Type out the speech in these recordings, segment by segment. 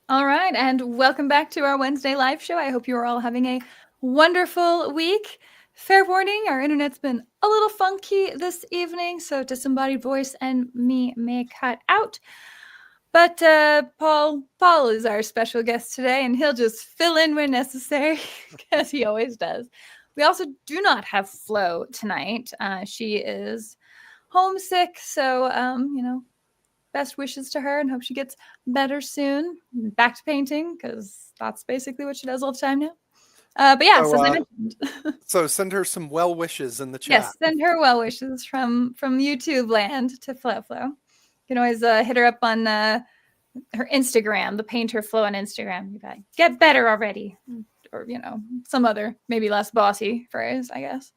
All right, and welcome back to our Wednesday live show. I hope you are all having a wonderful week. Fair warning, our internet's been a little funky this evening, so disembodied voice and me may cut out. But Paul is our special guest today, and he'll just fill in where necessary, as he always does. We also do not have Flo tonight. She is homesick, so best wishes to her and hope she gets better soon. Back to painting, because that's basically what she does all the time now. But yeah, so as I mentioned. So send her some well wishes in the chat. Yes, send her well wishes from YouTube land to Flo. You can always hit her up on her Instagram, the Painter Flo on Instagram. You gotta get better already. Or, some other, maybe less bossy phrase, I guess.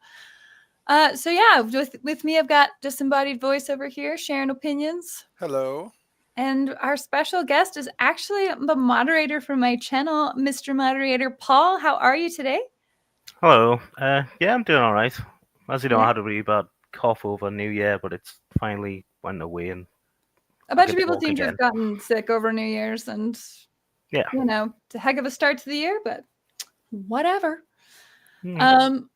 So yeah, with me, I've got disembodied voice over here sharing opinions. Hello. And our special guest is actually the moderator for my channel, Mr. Moderator Paul. How are you today? Hello. Yeah, I'm doing all right. As you know, I had a really bad cough over New Year, but it's finally went away. And a bunch of people seem to have gotten sick over New Year's, and yeah, it's a heck of a start to the year, but whatever.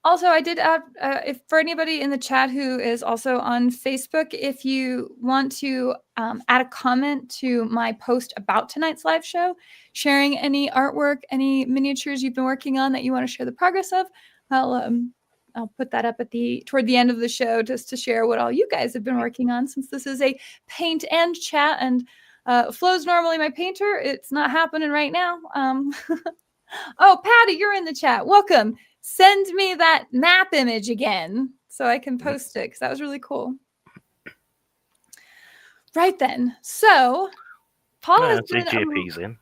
Also, I did add, if for anybody in the chat who is also on Facebook, if you want to add a comment to my post about tonight's live show, sharing any artwork, any miniatures you've been working on that you want to share the progress of, I'll put that up toward the end of the show just to share what all you guys have been working on, since this is a paint and chat, and Flo's normally my painter. It's not happening right now. Oh, Patty, you're in the chat. Welcome. Send me that map image again so I can post it, because that was really cool. Right then. So, Paul has been... JP's in.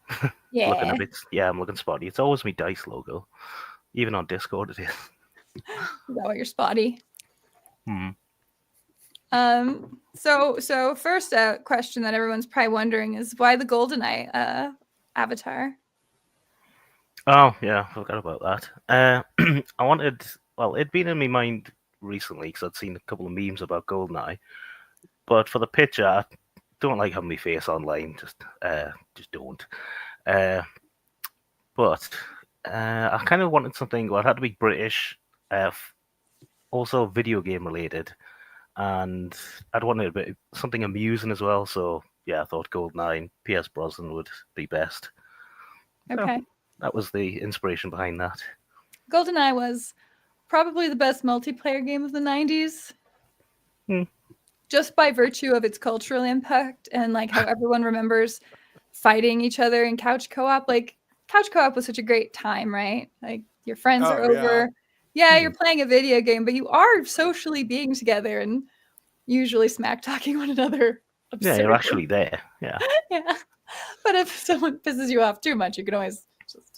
Yeah. Looking a bit, I'm looking spotty. It's always my dice logo. Even on Discord it is. Is that why you're spotty? So first question that everyone's probably wondering is, why the GoldenEye avatar? Oh, yeah, I forgot about that. It'd been in my mind recently because I'd seen a couple of memes about GoldenEye. But for the picture, I don't like having my face online. Just don't. But I kind of wanted something, it had to be British, also video game related. And I'd wanted a bit something amusing as well. So, yeah, I thought GoldenEye and Pierce Brosnan would be best. Okay. So, that was the inspiration behind that. GoldenEye was probably the best multiplayer game of the 90s. Just by virtue of its cultural impact and like how everyone remembers fighting each other in couch co-op. Like, couch co-op was such a great time, right? Like, your friends are over. Yeah, you're playing a video game, but you are socially being together and usually smack talking one another. Absurdly. Yeah, you're actually there. Yeah. Yeah. But if someone pisses you off too much, you can always just,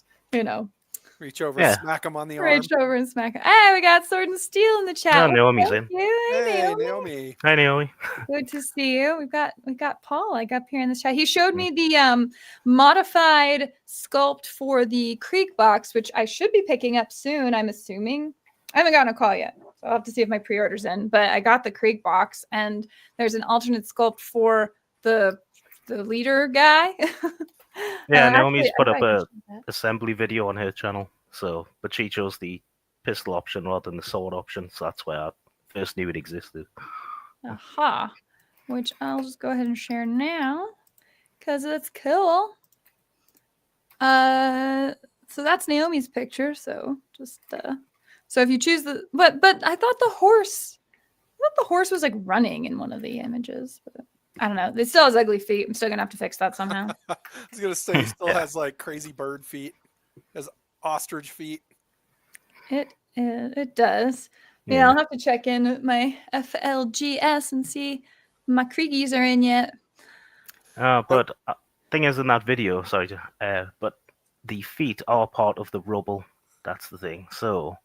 reach over and smack them on the arm. Reach over and smack them. Hey, we got Sword and Steel in the chat. Oh, Naomi's in. Hey, Naomi. Hi, Naomi. Good to see you. We've got Paul like up here in the chat. He showed me the modified sculpt for the Krieg box, which I should be picking up soon, I'm assuming. I haven't gotten a call yet, so I'll have to see if my pre-order's in. But I got the Krieg box, and there's an alternate sculpt for the leader guy. Yeah, Naomi's put up a assembly video on her channel. But she chose the pistol option rather than the sword option, so that's why I first knew it existed. Aha. Which I'll just go ahead and share now, because it's cool. So that's Naomi's picture. So just so if you choose the but I thought the horse was like running in one of the images, but I don't know. It still has ugly feet. I'm still gonna have to fix that somehow. I was gonna say it still has like crazy bird feet. It has ostrich feet. It does. Yeah, I'll have to check in with my FLGS and see my Kriegies are in yet. But thing is, in that video, but the feet are part of the rubble. That's the thing. So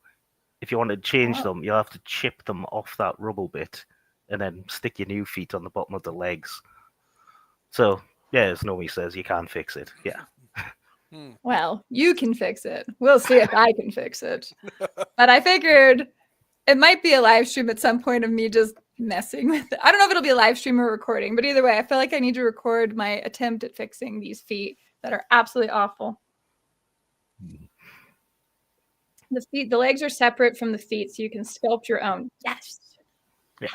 if you want to change them, you'll have to chip them off that rubble bit and then stick your new feet on the bottom of the legs. So, yeah, as Naomi says, you can't fix it. Yeah. Well, you can fix it. We'll see if I can fix it. But I figured it might be a live stream at some point of me just messing with it. I don't know if it'll be a live stream or recording, but either way, I feel like I need to record my attempt at fixing these feet that are absolutely awful. The feet, the legs are separate from the feet, so you can sculpt your own. Yes. Yeah.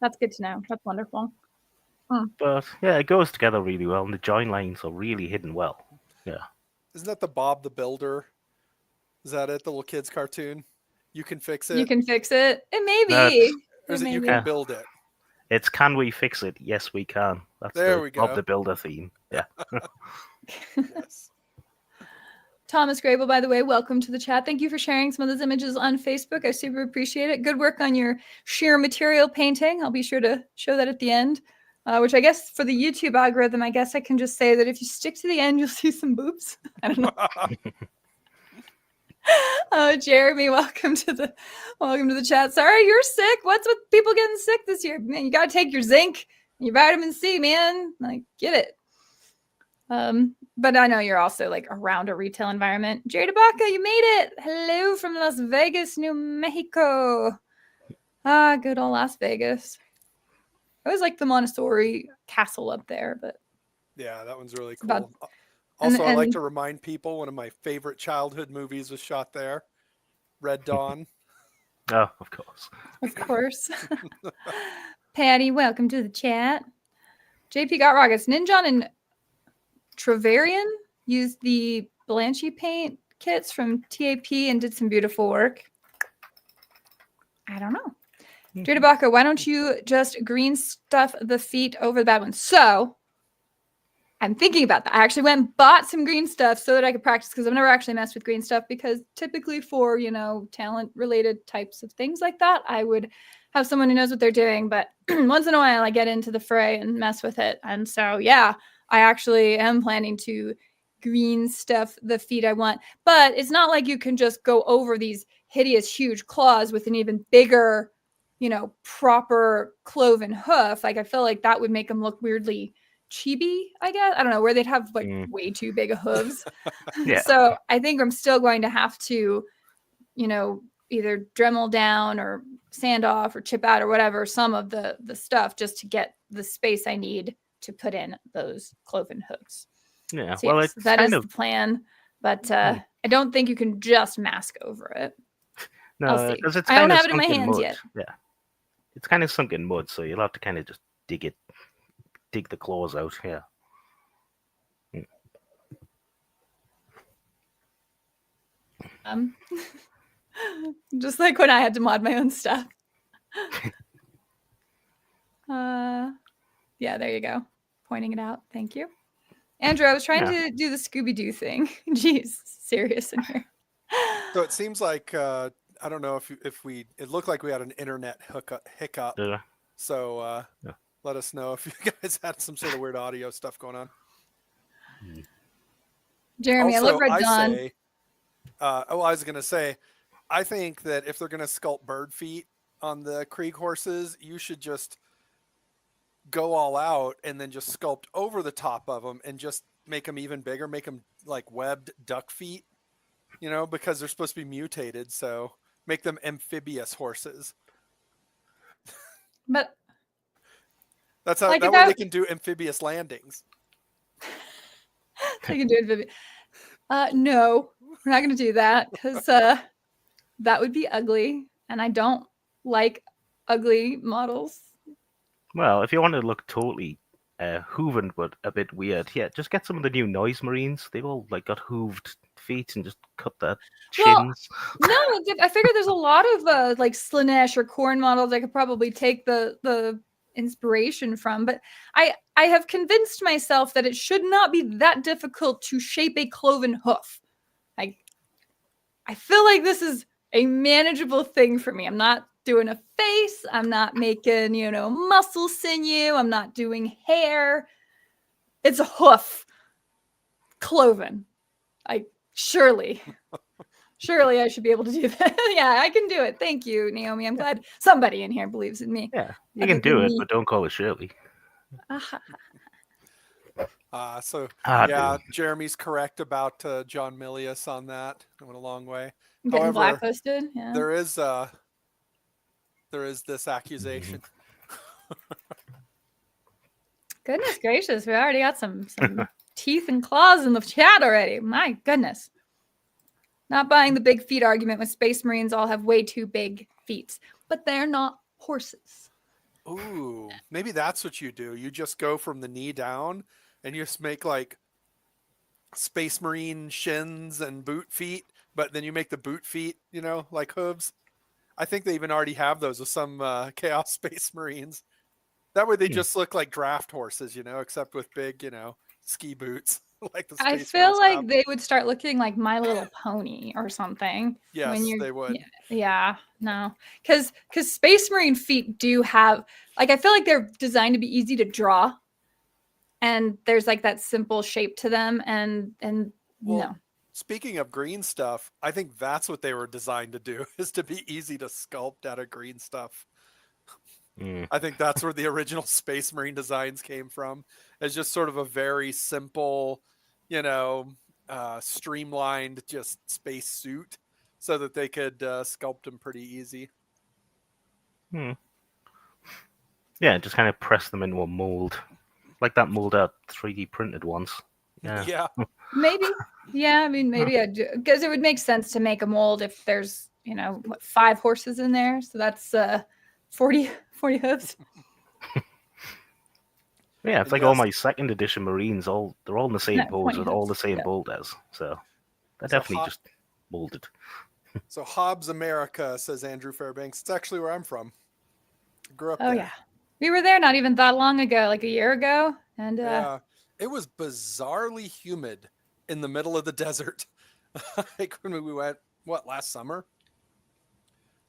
That's good to know. That's wonderful. But yeah, it goes together really well, and the join lines are really hidden well. Yeah. Isn't that the Bob the Builder? Is that it? The little kids cartoon? You can fix it. You can fix it. It may No, be. Or is it may you be. can build it? It's can we fix it? Yes, we can. That's There the we go. Bob the Builder theme. Yeah. Yes. Thomas Grable, by the way, welcome to the chat. Thank you for sharing some of those images on Facebook. I super appreciate it. Good work on your sheer material painting. I'll be sure to show that at the end, which I guess for the YouTube algorithm, I guess I can just say that if you stick to the end, you'll see some boobs. I don't know. Jeremy, welcome to the chat. Sorry, you're sick. What's with people getting sick this year? Man, you got to take your zinc, your vitamin C, man. Like, get it. But I know you're also like around a retail environment. Jerry DeBaca, you made it. Hello from Las Vegas, New Mexico. Ah, good old Las Vegas. I always like the Montessori castle up there, but yeah, that one's really cool. about- Also, I like and- to remind people one of my favorite childhood movies was shot there, Red Dawn. Oh, of course. Of course. Patty, welcome to the chat. JP got rockets. Ninjon and Travarian used the Blanchy paint kits from TAP and did some beautiful work. I don't know. Jada why don't you just green stuff the feet over the bad ones? So I'm thinking about that. I actually went and bought some green stuff so that I could practice because I've never actually messed with green stuff because typically for, talent related types of things like that, I would have someone who knows what they're doing. But once in a while, I get into the fray and mess with it. And so, yeah, I actually am planning to green stuff the feet I want. But it's not like you can just go over these hideous, huge claws with an even bigger, proper cloven hoof. Like, I feel like that would make them look weirdly chibi, I guess. I don't know, where they'd have like way too big of hooves. Yeah. So I think I'm still going to have to, either Dremel down or sand off or chip out or whatever, some of the stuff just to get the space I need to put in those cloven hooves. Yeah. So Well, yes, it's that kind is of the plan, but I don't think you can just mask over it. I'll no, see. because it's I don't kind of have it in my sunk hands mud. yet. Yeah. It's kind of sunk in mud, so you'll have to kind of just dig the claws out. Yeah. Just like when I had to mod my own stuff. Yeah, there you go. Pointing it out. Thank you. Andrew, I was trying to do the Scooby-Doo thing. Jeez, serious in here. So it seems like I don't know if it looked like we had an internet hiccup. So let us know if you guys had some sort of weird audio stuff going on. Jeremy, also, I love Red Dawn. I was going to say, I think that if they're going to sculpt bird feet on the Krieg horses, you should just go all out and then just sculpt over the top of them and just make them even bigger, make them like webbed duck feet, because they're supposed to be mutated. So make them amphibious horses. But that's how like that way they can do amphibious landings. They can do amphibious. No, we're not going to do that because that would be ugly, and I don't like ugly models. Well, if you want to look totally hooven but a bit weird, yeah, just get some of the new Noise Marines. They've all like got hooved feet and just cut their chins. No, I figured there's a lot of like Slanesh or Korn models I could probably take the inspiration from, but I have convinced myself that it should not be that difficult to shape a cloven hoof. I feel like this is a manageable thing for me. I'm not doing a face. I'm not making, muscle sinew. I'm not doing hair. It's a hoof. Cloven. Surely I should be able to do that. Yeah, I can do it. Thank you, Naomi. I'm glad somebody in here believes in me. Yeah, you can do it, but don't call it Shirley. Jeremy's correct about John Milius on that. It went a long way. Getting blacklisted. Yeah. There is this accusation. Goodness gracious, we already got some teeth and claws in the chat already. My goodness. Not buying the big feet argument with Space Marines all have way too big feet, but they're not horses. Ooh, maybe that's what you do. You just go from the knee down and you just make like Space Marine shins and boot feet, but then you make the boot feet, like hooves. I think they even already have those with some Chaos Space Marines. That way they just look like draft horses, except with big, ski boots. Like the I Space feel Marines like have. they would start looking like My Little Pony or something. Yes, they would. Yeah, no. Because Space Marine feet do have, like, I feel like they're designed to be easy to draw. And there's like that simple shape to them. And no. Speaking of green stuff, I think that's what they were designed to do, is to be easy to sculpt out of green stuff. I think that's where the original Space Marine designs came from. It's just sort of a very simple, streamlined just space suit so that they could sculpt them pretty easy. Yeah, just kind of press them into a mold. Like that mold out 3D printed once. Yeah. Maybe. Yeah, I mean, maybe because it would make sense to make a mold if there's, 5 horses in there. So that's 40 hooves. Yeah, it's like all my second edition Marines, they're all in the same pose with all the same boulders. So they're definitely just molded. So Hobbs America, says Andrew Fairbanks. It's actually where I'm from. Grew up there. Oh yeah. We were there not even that long ago, like a year ago. And yeah, it was bizarrely humid in the middle of the desert. Like when we went, last summer?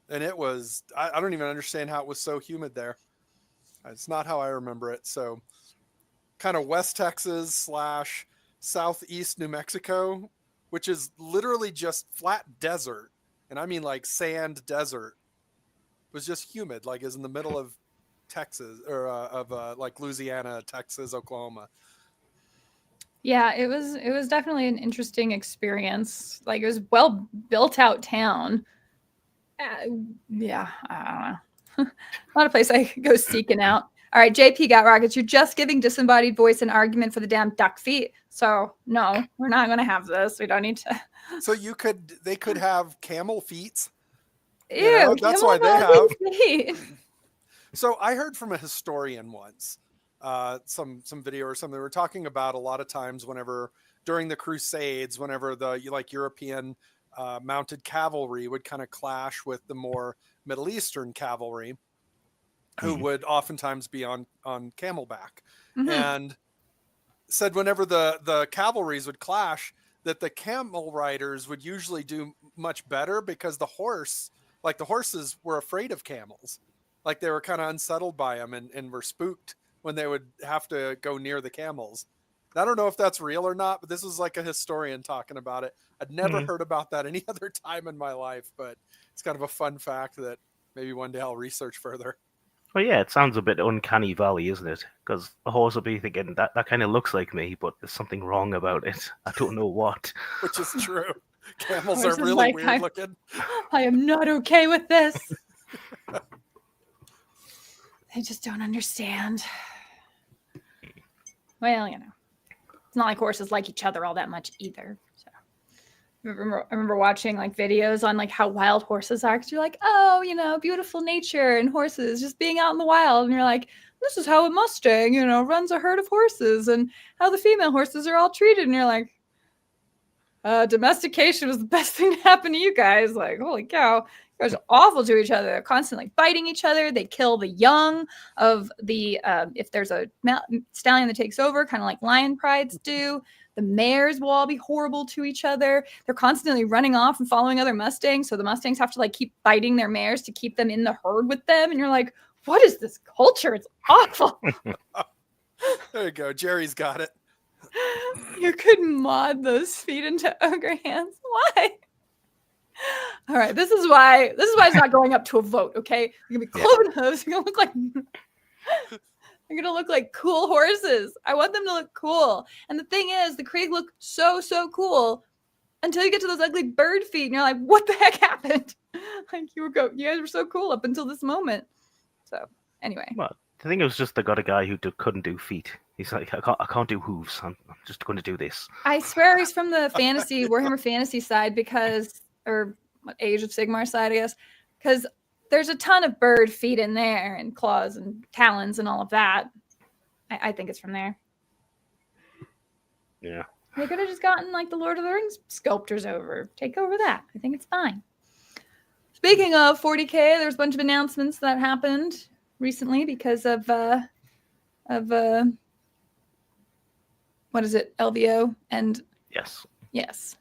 And it was, I don't even understand how it was so humid there. It's not how I remember it. So kind of West Texas / Southeast New Mexico, which is literally just flat desert. And I mean like sand desert. It was just humid, like is in the middle of Texas or like Louisiana, Texas, Oklahoma. Yeah, it was definitely an interesting experience. Like it was well built out town. Yeah, I don't know. Not a place I could go seeking out. All right, JP got rockets. You're just giving disembodied voice an argument for the damn duck feet. So no, we're not going to have this. We don't need to. So they could have camel feet. Ew, that's why they have. Feet. So I heard from a historian once, some video or something. They were talking about a lot of times whenever during the Crusades, whenever the European mounted cavalry would kind of clash with the more Middle Eastern cavalry, who would oftentimes be on camelback, and said whenever the cavalries would clash, that the camel riders would usually do much better because the horses were afraid of camels. Like they were kind of unsettled by them and were spooked when they would have to go near the camels. I don't know if that's real or not, but this was like a historian talking about it. I'd never heard about that any other time in my life, but it's kind of a fun fact that maybe one day I'll research further. Well, yeah, it sounds a bit uncanny valley, isn't it? Because the horse will be thinking, that kind of looks like me, but there's something wrong about it. I don't know what. Which is true. Camels are really weird looking. I am not okay with this. They just don't understand. Well, it's not like horses like each other all that much either. So I remember watching like videos on like how wild horses are, because you're like, oh, beautiful nature and horses just being out in the wild, and you're like, this is how a Mustang, runs a herd of horses, and how the female horses are all treated, and you're like, domestication was the best thing to happen to you guys. Like, holy cow. You guys are awful to each other. They're constantly fighting each other. They kill the young of the, if there's a stallion that takes over, kind of like lion prides do. The mares will all be horrible to each other. They're constantly running off and following other Mustangs. So the Mustangs have to like keep fighting their mares to keep them in the herd with them. And you're like, what is this culture? It's awful. There you go. Jerry's got it. You could mod those feet into ogre hands. Why? All right, this is why it's not going up to a vote. Okay, you're gonna be cloven hooves. You're gonna look like cool horses. I want them to look cool. And the thing is, the Krieg look so cool until you get to those ugly bird feet, and you're like, what the heck happened? Like you guys were so cool up until this moment. So anyway, well, I think it was just they got a guy who couldn't do feet. He's like, I can't do hooves. I'm just going to do this. I swear he's from the fantasy Warhammer Fantasy side or Age of Sigmar side, I guess, because there's a ton of bird feet in there and claws and talons and all of that. I think it's from there. Yeah. They could have just gotten like the Lord of the Rings sculptors take over that. I think it's fine. Speaking of 40K, there's a bunch of announcements that happened recently because of what is it, LVO and yes.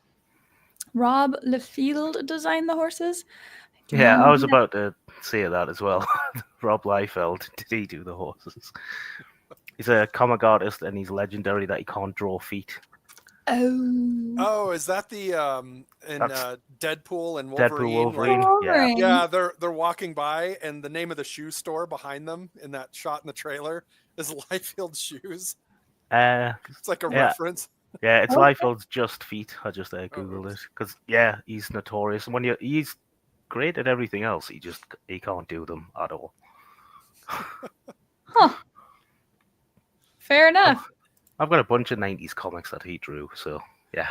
Rob Liefeld designed the horses. I was about to say that as well. Rob Liefeld, did he do the horses? He's a comic artist and he's legendary that he can't draw feet. Oh, is that the Deadpool and Wolverine? Deadpool, Wolverine. Wolverine. Yeah, they're walking by, and the name of the shoe store behind them in that shot in the trailer is Liefeld Shoes. It's like a reference. Yeah, it's Liefeld's Just Feet. I just googled it because he's notorious. And he's great at everything else, he can't do them at all. Huh. Fair enough. I've got a bunch of 90s comics that he drew, so yeah,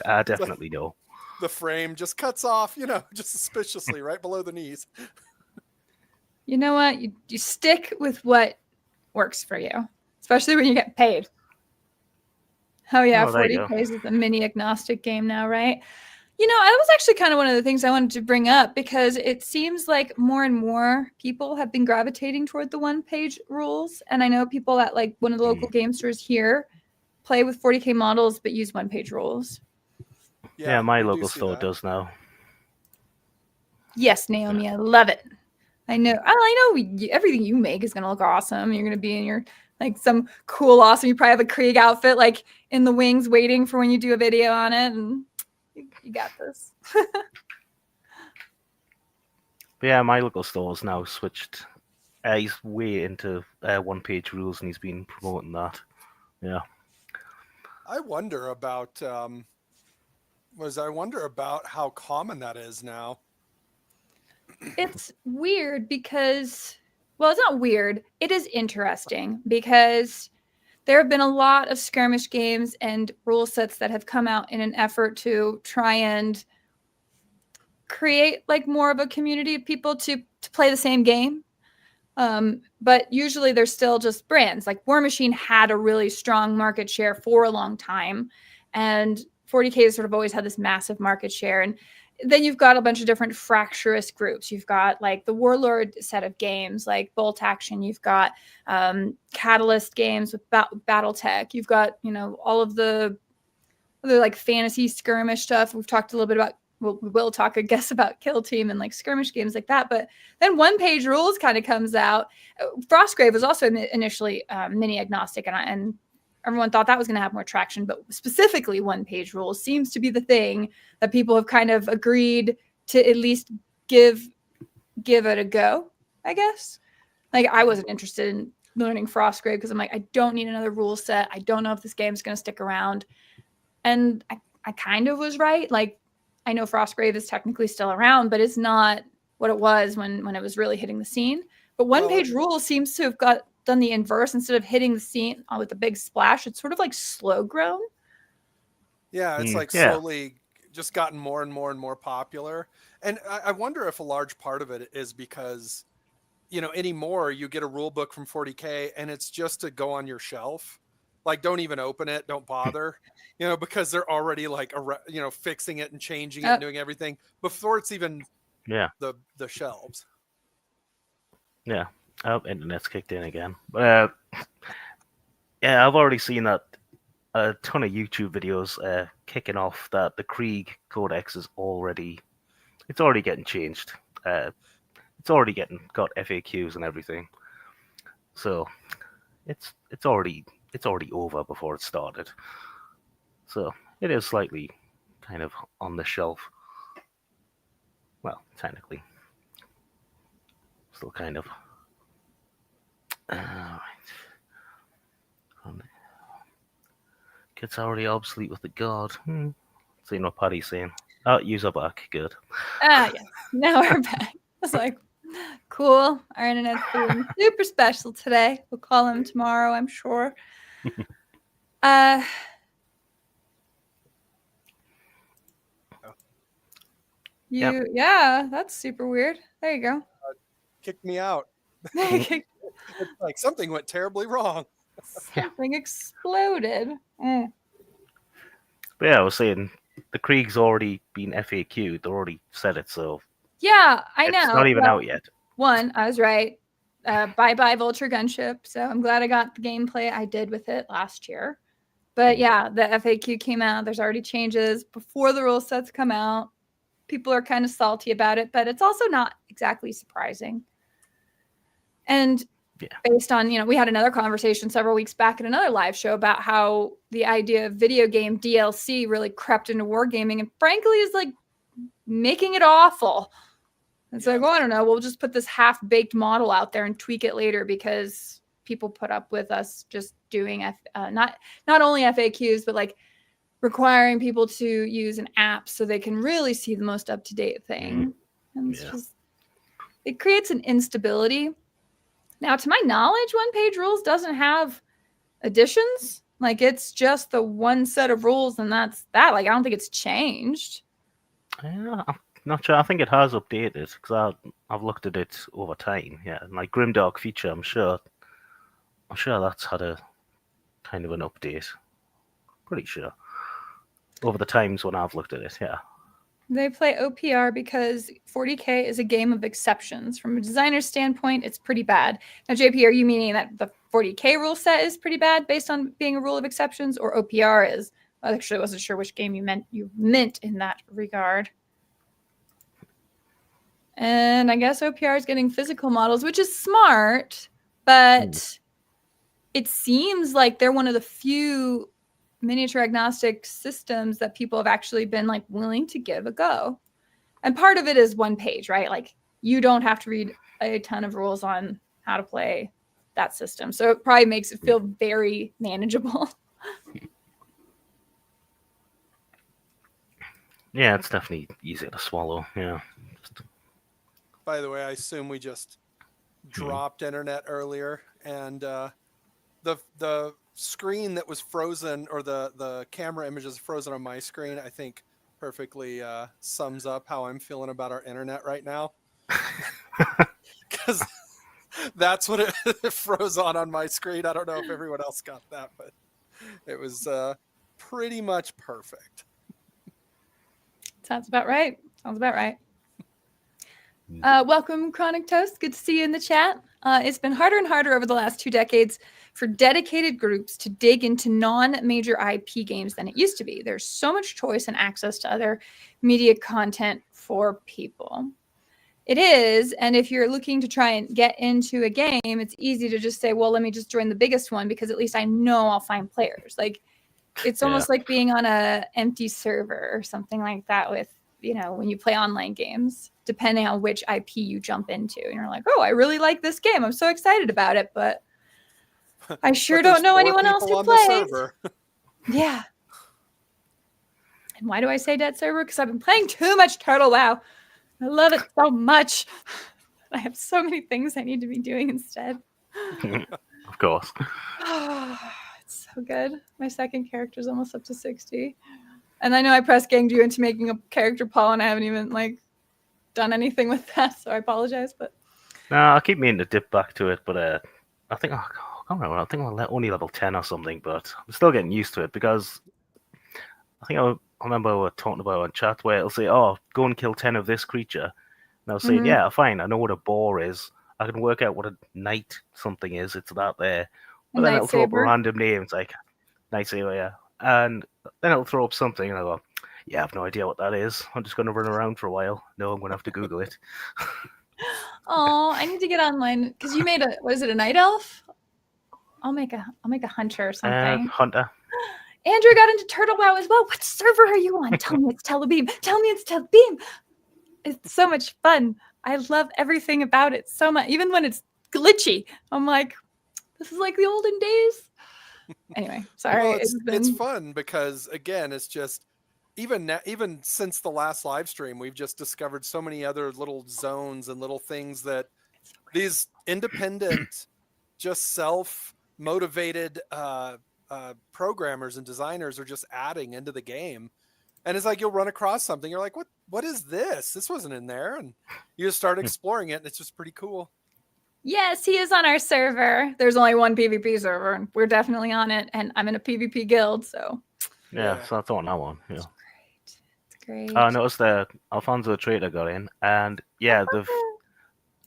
I definitely know. The frame just cuts off, just suspiciously right below the knees. You know what? You stick with what works for you, especially when you get paid. Oh yeah, 40K is a mini agnostic game now, right? That was actually kind of one of the things I wanted to bring up because it seems like more and more people have been gravitating toward the one-page rules. And I know people at like one of the local game stores here play with 40K models but use one-page rules. Yeah, my local store does now. Yes, Naomi, I love it. I know everything you make is going to look awesome. You're going to be in your like some cool, awesome. You probably have a Krieg outfit like in the wings waiting for when you do a video on it. And you got this. But yeah, my local store's now switched. He's way into one-page rules, and he's been promoting that. Yeah. I wonder about how common that is now. It's weird because, well, it's not weird. It is interesting because there have been a lot of skirmish games and rule sets that have come out in an effort to try and create like more of a community of people to play the same game. But usually they're still just brands. Like War Machine had a really strong market share for a long time. And 40K has sort of always had this massive market share. And then you've got a bunch of different fractious groups. You've got like the Warlord set of games, like Bolt Action. You've got Catalyst games with BattleTech. You've got, all of the other like fantasy skirmish stuff. We've talked a little bit about, we will talk, I guess, about Kill Team and like skirmish games like that. But then one-page rules kind of comes out. Frostgrave was also initially mini agnostic, and everyone thought that was going to have more traction, but specifically one-page rules seems to be the thing that people have kind of agreed to at least give it a go, I guess. Like I wasn't interested in learning Frostgrave because I'm like, I don't need another rule set. I don't know if this game's going to stick around. And I kind of was right. Like I know Frostgrave is technically still around, but it's not what it was when it was really hitting the scene. But one-page rules seems to have done the inverse. Instead of hitting the scene with a big splash, it's sort of like slow grown. Yeah, it's slowly just gotten more and more and more popular. And I wonder if a large part of it is because, anymore you get a rule book from 40K and it's just to go on your shelf. Like, don't even open it. Don't bother, because they're already like, fixing it and changing it and doing everything before it's even the shelves. Yeah. Oh, internet's kicked in again. I've already seen that a ton of YouTube videos kicking off that the Krieg Codex is already getting changed. It's already got FAQs and everything. So it's already over before it started. So it is slightly kind of on the shelf. Well, technically. Still kind of. Right. Kids already obsolete with the guard. Seeing what Paddy's saying. Oh, user back. Good. Yeah. Now we're back. I was like, Cool. Our internet's feeling super special today. We'll call him tomorrow, I'm sure. Yeah, that's super weird. There you go. Kicked me out. Something It's like something went terribly wrong. exploded. But yeah, I was saying the Krieg's already been FAQ'd. They already said it, so Yeah, I know. it's not even out yet. One, I was right. Bye-bye Vulture Gunship. So I'm glad I got the gameplay I did with it last year. But yeah, the FAQ came out. There's already changes before the rule sets come out. People are kind of salty about it, but it's also not exactly surprising. And based on, we had another conversation several weeks back at another live show about how the idea of video game DLC really crept into wargaming and frankly is like making it awful. It's like, well, I don't know. We'll just put this half-baked model out there and tweak it later because people put up with us just doing not only FAQs, but like requiring people to use an app so they can really see the most up-to-date thing. And it's just, it creates an instability. Now, to my knowledge, one-page rules doesn't have additions. Like, it's just the one set of rules, and that's that. Like, I don't think it's changed. Yeah, I'm not sure. I think it has updated because I've looked at it over time. Yeah, and like Grimdark feature, I'm sure that's had a kind of an update. Pretty sure over the times when I've looked at it. Yeah. They play OPR because 40K is a game of exceptions. From a designer's standpoint, it's pretty bad. Now, JP, are you meaning that the 40K rule set is pretty bad based on being a rule of exceptions, or OPR is? I actually wasn't sure which game you meant in that regard. And I guess OPR is getting physical models, which is smart, but it seems like they're one of the few miniature agnostic systems that people have actually been like willing to give a go. And part of it is one page, right? Like you don't have to read a ton of rules on how to play that system. So it probably makes it feel very manageable. Yeah, it's definitely easier to swallow. Yeah. By the way, I assume we just dropped internet earlier, and the screen that was frozen, or the camera images frozen on my screen, I think perfectly sums up how I'm feeling about our internet right now. Because that's what it froze on my screen. I don't know if everyone else got that, but it was pretty much perfect. Sounds about right. Welcome, Chronic Toast. Good to see you in the chat. It's been harder and harder over the last 2 decades for dedicated groups to dig into non-major IP games than it used to be. There's so much choice and access to other media content for people. It is, and if you're looking to try and get into a game, it's easy to just say, well, let me just join the biggest one because at least I know I'll find players. Like, it's almost like being on an empty server or something like that with, when you play online games, depending on which IP you jump into. And you're like, oh, I really like this game. I'm so excited about it, but I sure don't know anyone else who plays. Yeah. And why do I say dead server? Because I've been playing too much Turtle WoW. I love it so much. I have so many things I need to be doing instead. Of course. It's so good. My second character is almost up to 60. And I know I press ganged you into making a character, Paul, and I haven't even done anything with that, so I apologize. But no, I keep meaning to dip back to it, but I think I can't remember. I think I'm only level 10 or something, but I'm still getting used to it because I think I remember we were talking about on chat where it'll say, "Oh, go and kill 10 of this creature," and I'll say, "Yeah, fine. I know what a boar is. I can work out what a knight something is. It's that there." But then it'll throw up a random name. It's like Night Saber, yeah. And then it'll throw up something, and I go, yeah, I have no idea what that is. I'm just going to run around for a while. No, I'm going to have to Google it. Oh, I need to get online because you made a night elf? I'll make a hunter or something. Hunter. Andrew got into Turtle WoW as well. What server are you on? Tell me it's Telebeam. Tell me it's Telebeam. It's so much fun. I love everything about it so much. Even when it's glitchy, I'm like, this is like the olden days. Anyway, sorry. Well, it's fun because, again, it's just even since the last live stream, we've just discovered so many other little zones and little things that these independent, just self-motivated programmers and designers are just adding into the game. And it's like you'll run across something, you're like, what is this? This wasn't in there. And you just start exploring it, and it's just pretty cool. Yes, he is on our server. There's only one PvP server, and we're definitely on it. And I'm in a PvP guild, so. Yeah, so that's on that one. Yeah. It's great. I noticed that Alfonso Traitor got in, and yeah,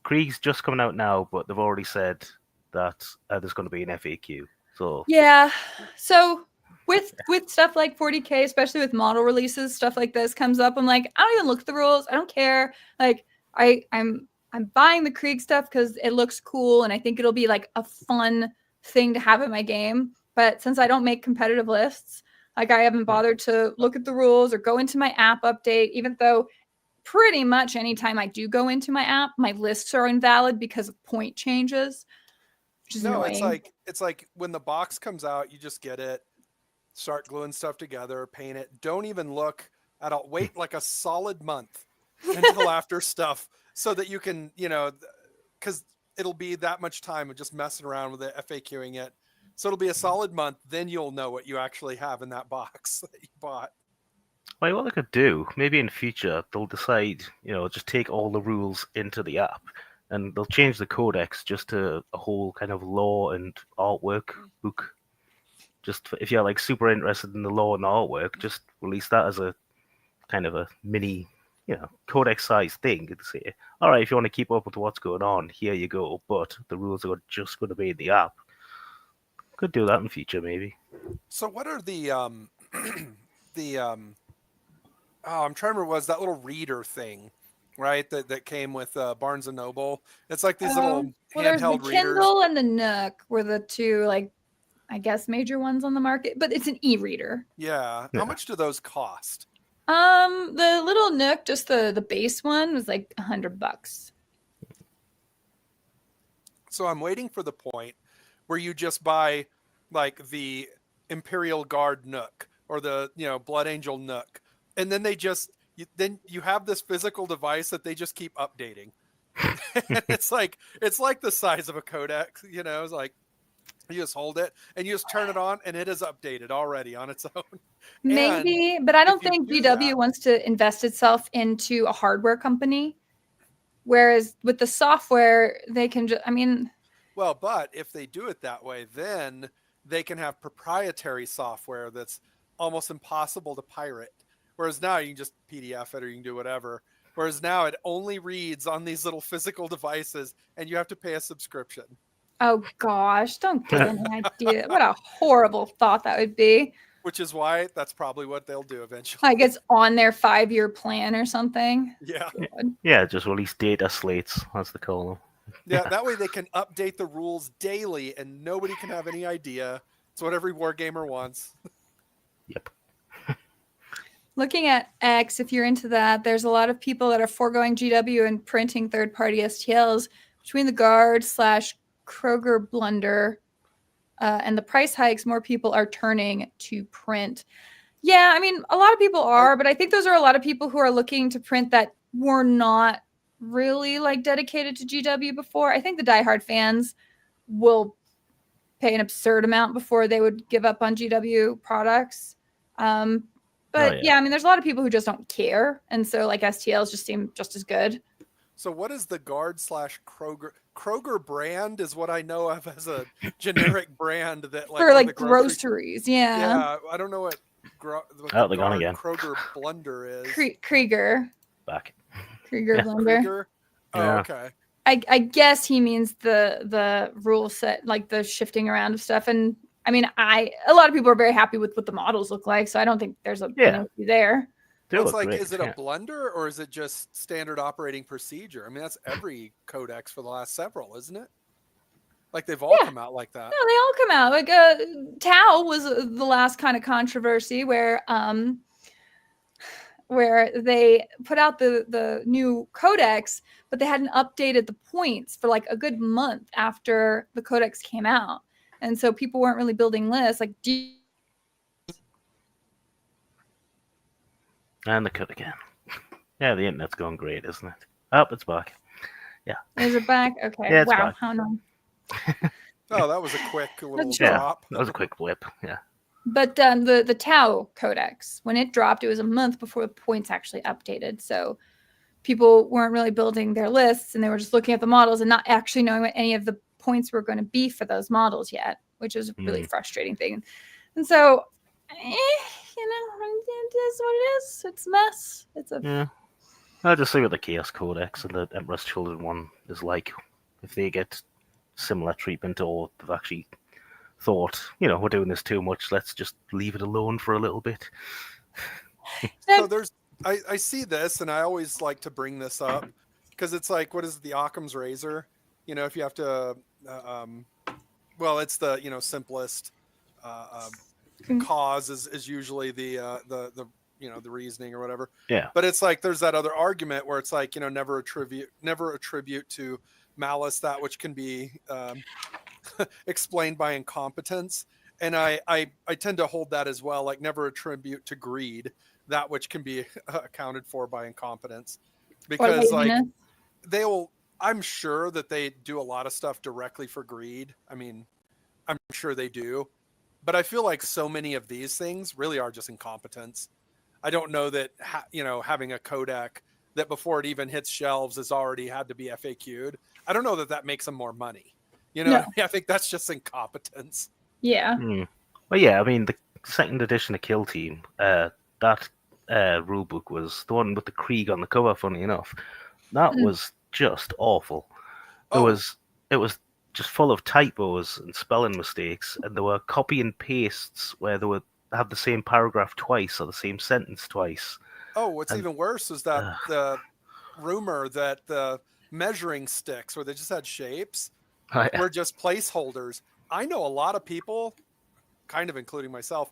Krieg's just coming out now, but they've already said that there's going to be an FAQ. So yeah, so with stuff like 40K, especially with model releases, stuff like this comes up. I'm like, I don't even look at the rules. I don't care. Like I'm buying the Krieg stuff because it looks cool, and I think it'll be like a fun thing to have in my game. But since I don't make competitive lists, like I haven't bothered to look at the rules or go into my app update, even though pretty much anytime I do go into my app, my lists are invalid because of point changes, which is annoying. It's like when the box comes out, you just get it, start gluing stuff together, paint it. Don't even look at all. Wait like a solid month until after stuff so that you can, because it'll be that much time of just messing around with it, FAQing it. So it'll be a solid month. Then you'll know what you actually have in that box that you bought. Well, what they could do, maybe in future, they'll decide, just take all the rules into the app, and they'll change the codex just to a whole kind of lore and artwork book. Just if you're like super interested in the lore and the artwork, just release that as a kind of a mini, codex-sized thing. And say, all right, if you want to keep up with what's going on, here you go. But the rules are just going to be in the app. Could do that in future, maybe. So what are the I'm trying to remember, was that little reader thing, right? That came with Barnes and Noble. It's like these little handheld the readers. Kindle and the Nook were the two, like, I guess, major ones on the market, but it's an e-reader. Yeah. How much do those cost? The little Nook, just the base one, was like $100. So I'm waiting for the point where you just buy like the Imperial Guard Nook or the Blood Angel Nook, and then then you have this physical device that they just keep updating. And it's like the size of a codex, it's like you just hold it and you just turn it on and it is updated already on its own. Maybe, but I don't think GW wants to invest itself into a hardware company. Whereas with the software, they can just, Well, but if they do it that way, then they can have proprietary software that's almost impossible to pirate. Whereas now you can just PDF it or you can do whatever. Whereas now it only reads on these little physical devices and you have to pay a subscription. Oh gosh, don't get any idea. What a horrible thought that would be. Which is why that's probably what they'll do eventually. Like it's on their 5-year plan or something. Yeah. God. Yeah, just release data slates, as they call them. Yeah, that way they can update the rules daily and nobody can have any idea. It's what every wargamer wants. Yep. Looking at X, if you're into that, there's a lot of people that are foregoing GW and printing third-party STLs between the Guard / Kroger blunder and the price hikes. More people are turning to print. Yeah, a lot of people are, but I think those are a lot of people who are looking to print that were not really like dedicated to GW before. I think the diehard fans will pay an absurd amount before they would give up on GW products. But yeah, there's a lot of people who just don't care. And so like STLs just seem just as good. So what is the Guard / Kroger? Kroger brand is what I know of as a generic brand that like for like groceries. Yeah. Yeah. I don't know what the Guard again. Kroger blunder is. Krieger. Back. Krieger blunder. Krieger? Oh, yeah. Okay. I guess he means the rule set, like the shifting around of stuff. And a lot of people are very happy with what the models look like, so I don't think there's an issue there. Well, it's like, is it a blunder or is it just standard operating procedure? That's every codex for the last several, isn't it? Like they've all come out like that. No, they all come out. Like Tau was the last kind of controversy where they put out the new codex, but they hadn't updated the points for like a good month after the codex came out. And so people weren't really building lists. Like, And the cut again. Yeah, the internet's going great, isn't it? Oh, it's back. Yeah. Is it back? Okay. Yeah, it's Wow. back. How annoying. Oh, that was a quick little Sure. Yeah, drop. that was a quick blip. Yeah. But the Tau Codex, when it dropped, it was a month before the points actually updated. So people weren't really building their lists, and they were just looking at the models and not actually knowing what any of the points were going to be for those models yet, which is a really frustrating thing. And so, it is what it is. It's a mess. Yeah. I'll just see what the Chaos Codex and the Emperor's Children one is like. If they get similar treatment, or they've actually thought, we're doing this too much, let's just leave it alone for a little bit. So I see this, and I always like to bring this up because it's like, what is the Occam's razor? If you have to, it's the simplest cause is usually the reasoning or whatever. Yeah. But it's like there's that other argument where it's like never attribute to malice that which can be explained by incompetence. And I tend to hold that as well, like never attribute to greed that which can be accounted for by incompetence, because like I'm sure that they do a lot of stuff directly for greed. I mean, I'm sure they do, but I feel like so many of these things really are just incompetence. I don't know that, having a codec that before it even hits shelves has already had to be FAQ'd. I don't know that makes them more money. No. I think that's just incompetence. Yeah. Well, yeah, I mean, the second edition of Kill Team, that rulebook was the one with the Krieg on the cover, funny enough. That was just awful. It was just full of typos and spelling mistakes, and there were copy and pastes where they would have the same paragraph twice or the same sentence twice. Oh, what's even worse is that the rumor that the measuring sticks, where they just had shapes, were just placeholders. I know a lot of people, kind of including myself,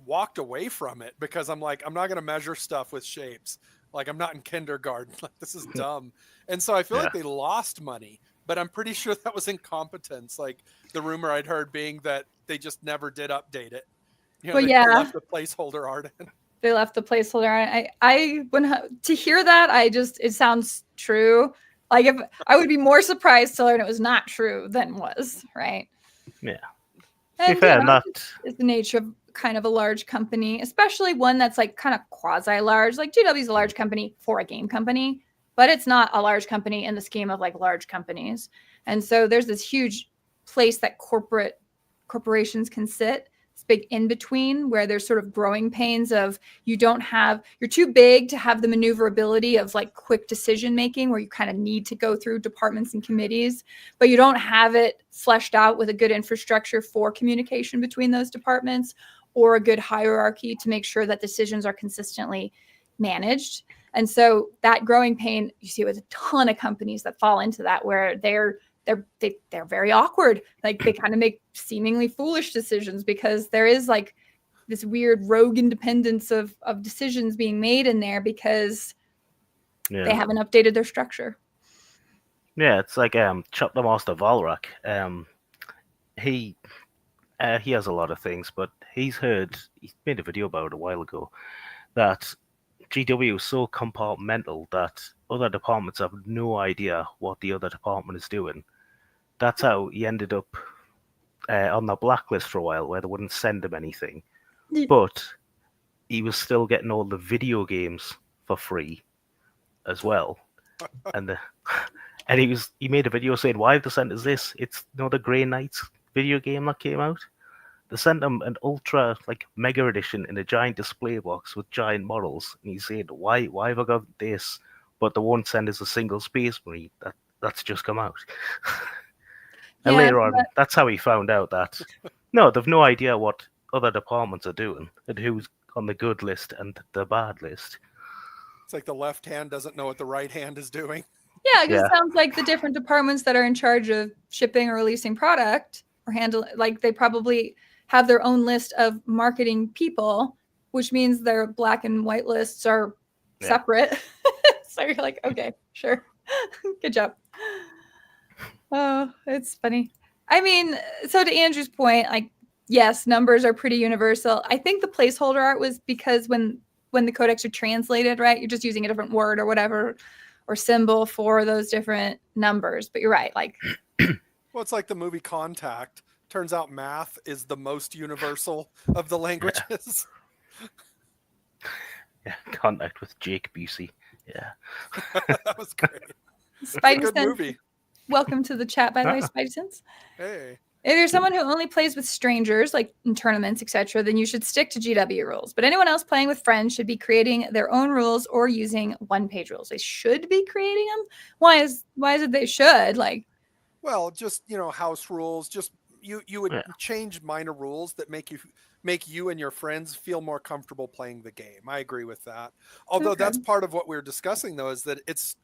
walked away from it because I'm like, I'm not going to measure stuff with shapes. Like, I'm not in kindergarten. Like, this is dumb. And so I feel like they lost money, but I'm pretty sure that was incompetence. Like, the rumor I'd heard being that they just never did update it. They left the placeholder art in. They left the placeholder. To hear that, it sounds true. Like, if I would be more surprised to learn it was not true than was, right? Yeah. And fair, is the nature of kind of a large company, especially one that's like kind of quasi-large. Like GW is a large company for a game company, but it's not a large company in the scheme of like large companies. And so there's this huge place that corporations can sit, this big in between, where there's sort of growing pains of you're too big to have the maneuverability of like quick decision making, where you kind of need to go through departments and committees, but you don't have it fleshed out with a good infrastructure for communication between those departments or a good hierarchy to make sure that decisions are consistently managed. And so that growing pain, you see with a ton of companies that fall into that, where they're very awkward. Like, they kind of make seemingly foolish decisions because there is like this weird rogue independence of decisions being made in there because they haven't updated their structure. Yeah, it's like Chapter Master Valrak. He has a lot of things, but he made a video about it a while ago, that GW is so compartmental that other departments have no idea what the other department is doing. That's how he ended up on the blacklist for a while, where they wouldn't send him anything. But he was still getting all the video games for free as well. And he made a video saying, why have they sent us this? It's the Grey Knights video game that came out. They sent him an ultra mega edition in a giant display box with giant models, and he said, why have I got this, but they won't send us a single Space Marine that's just come out. And later on, that's how he found out that they've no idea what other departments are doing and who's on the good list and the bad list. It's like the left hand doesn't know what the right hand is doing. Yeah, because it sounds like the different departments that are in charge of shipping or releasing product or they probably have their own list of marketing people, which means their black and white lists are separate. So you're like, okay, sure. Good job. Oh, it's funny. I mean, so to Andrew's point, yes, numbers are pretty universal. I think the placeholder art was because when when the codecs are translated, right? You're just using a different word or whatever or symbol for those different numbers. But you're right, like Well, it's like the movie Contact. Turns out math is the most universal of the languages. Yeah, Contact with Jake Busey. Yeah. That was great. It's a Spidey good Sense. movie. Welcome to the chat, by the way, Ah. Spidey Sense. Hey. If you're someone who only plays with strangers, like in tournaments, etc., then you should stick to GW rules. But anyone else playing with friends should be creating their own rules or using one-page rules. They should be creating them. Why is it they should? Like, Well, just house rules. Just you would Yeah. change minor rules that make you and your friends feel more comfortable playing the game. I agree with that. Although Okay. that's part of what we're discussing, though, is that it's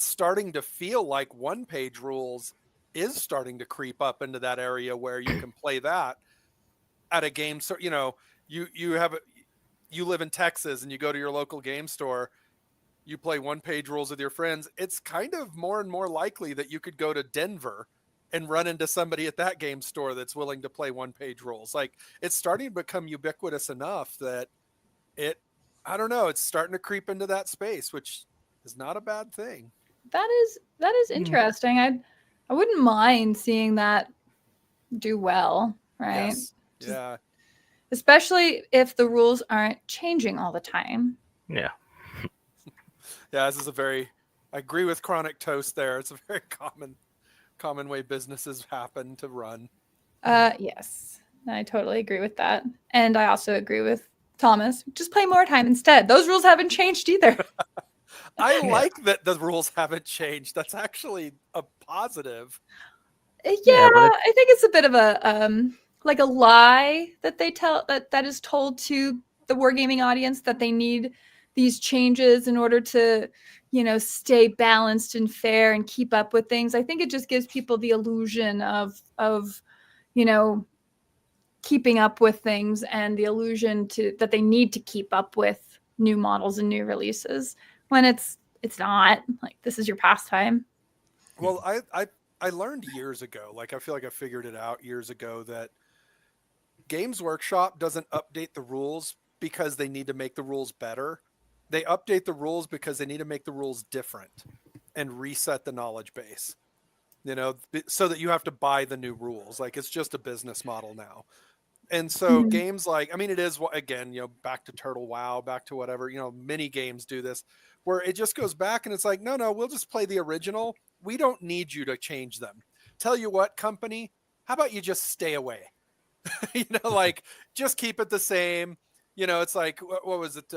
starting to feel like one-page rules is starting to creep up into that area where you can play that at a game. So you live in Texas and you go to your local game store. You play one-page rules with your friends. It's kind of more and more likely that you could go to Denver and run into somebody at that game store that's willing to play one-page rules. Like, it's starting to become ubiquitous enough that I don't know, it's starting to creep into that space, which is not a bad thing. That is interesting. I wouldn't mind seeing that do well, right? Yes. Yeah. Especially if the rules aren't changing all the time. Yeah. Yeah, this is I agree with Chronic Toast there. It's a very common way businesses happen to run. Yes, I totally agree with that. And I also agree with Thomas. Just play more time instead. Those rules haven't changed either. I like that the rules haven't changed. That's actually a positive. Yeah, but I think it's a bit of a like a lie that they tell that is told to the wargaming audience that they need these changes in order to, stay balanced and fair and keep up with things. I think it just gives people the illusion of keeping up with things and the illusion that they need to keep up with new models and new releases when it's not. Like, this is your pastime. Well, I learned years ago, like I feel like I figured it out years ago, that Games Workshop doesn't update the rules because they need to make the rules better. They update the rules because they need to make the rules different and reset the knowledge base, so that you have to buy the new rules. Like, it's just a business model now. And so games like, I mean, it is, again, back to Turtle WoW, back to whatever, mini games do this, where it just goes back and it's like, no, we'll just play the original. We don't need you to change them. Tell you what, company, how about you just stay away? Like, just keep it the same. It's like, what was it?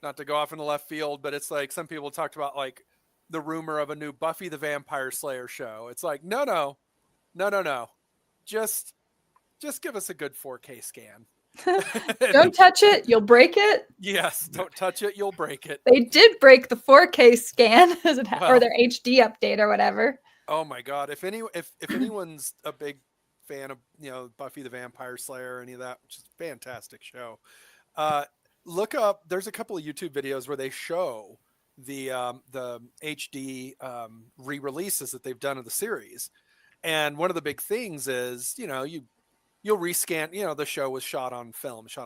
Not to go off in the left field, but it's like some people talked about like the rumor of a new Buffy the Vampire Slayer show. It's like, no. Just give us a good 4K scan. Don't touch it, you'll break it. Yes, don't touch it, you'll break it. They did break the 4K scan or their HD update or whatever. Oh my god! If anyone's a big fan of Buffy the Vampire Slayer or any of that, which is a fantastic show, look up. There's a couple of YouTube videos where they show the HD re-releases that they've done of the series, and one of the big things is you'll rescan, the show was shot on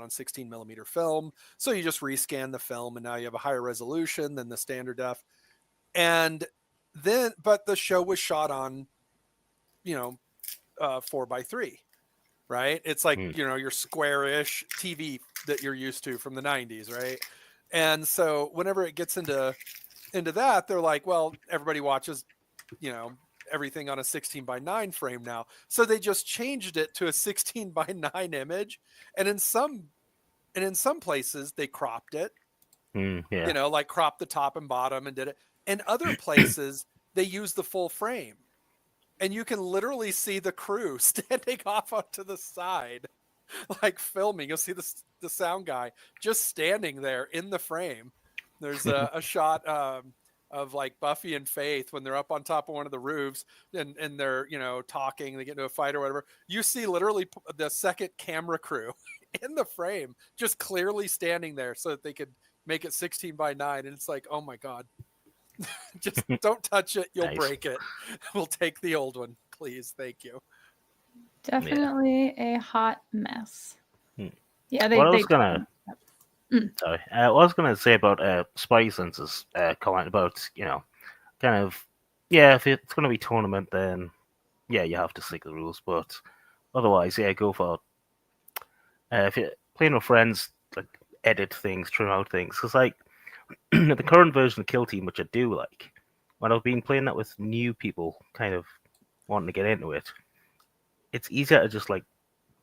16 millimeter film. So you just rescan the film and now you have a higher resolution than the standard def. But the show was shot on, 4:3, right? It's like, your squarish TV that you're used to from the 90s. Right. And so whenever it gets into that, they're like, well, everybody watches, everything on a 16:9 frame now. So they just changed it to a 16:9 image. And in some places they cropped it, like cropped the top and bottom and did it. In other places they used the full frame, and you can literally see the crew standing off onto the side, like filming. You'll see the sound guy just standing there in the frame. There's a shot, of like Buffy and Faith when they're up on top of one of the roofs and they're, talking, they get into a fight or whatever. You see literally the second camera crew in the frame, just clearly standing there so that they could make it 16:9. And it's like, oh my God, just don't touch it. You'll break it. We'll take the old one, please. Thank you. Definitely a hot mess. Yeah. Sorry. What I was going to say about Spidey Sense's comment about, kind of, yeah, if it's going to be tournament, then yeah, you have to stick to the rules. But otherwise, yeah, go for if you're playing with friends, like edit things, trim out things. Because like the current version of Kill Team, which I do like, when I've been playing that with new people, kind of wanting to get into it, it's easier to just like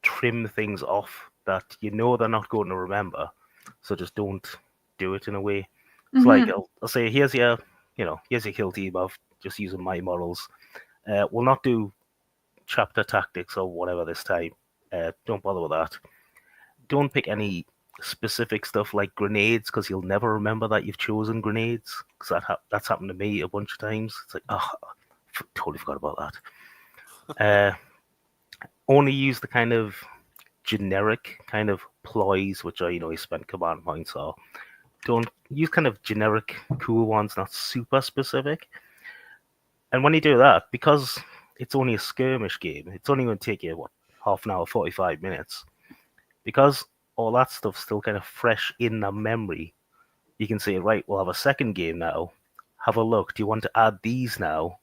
trim things off that they're not going to remember. So just don't do it in a way. It's like I'll say, here's your kill team of just using my models. We'll not do chapter tactics or whatever this time. Don't bother with that. Don't pick any specific stuff like grenades because you'll never remember that you've chosen grenades. Because that's happened to me a bunch of times. It's like, oh, totally forgot about that. Only use the kind of generic kind of ploys, which are, you spend command points or don't use kind of generic cool ones, not super specific. And when you do that, because it's only a skirmish game, it's only going to take you, half an hour, 45 minutes. Because all that stuff's still kind of fresh in the memory, you can say, right, we'll have a second game now. Have a look. Do you want to add these now?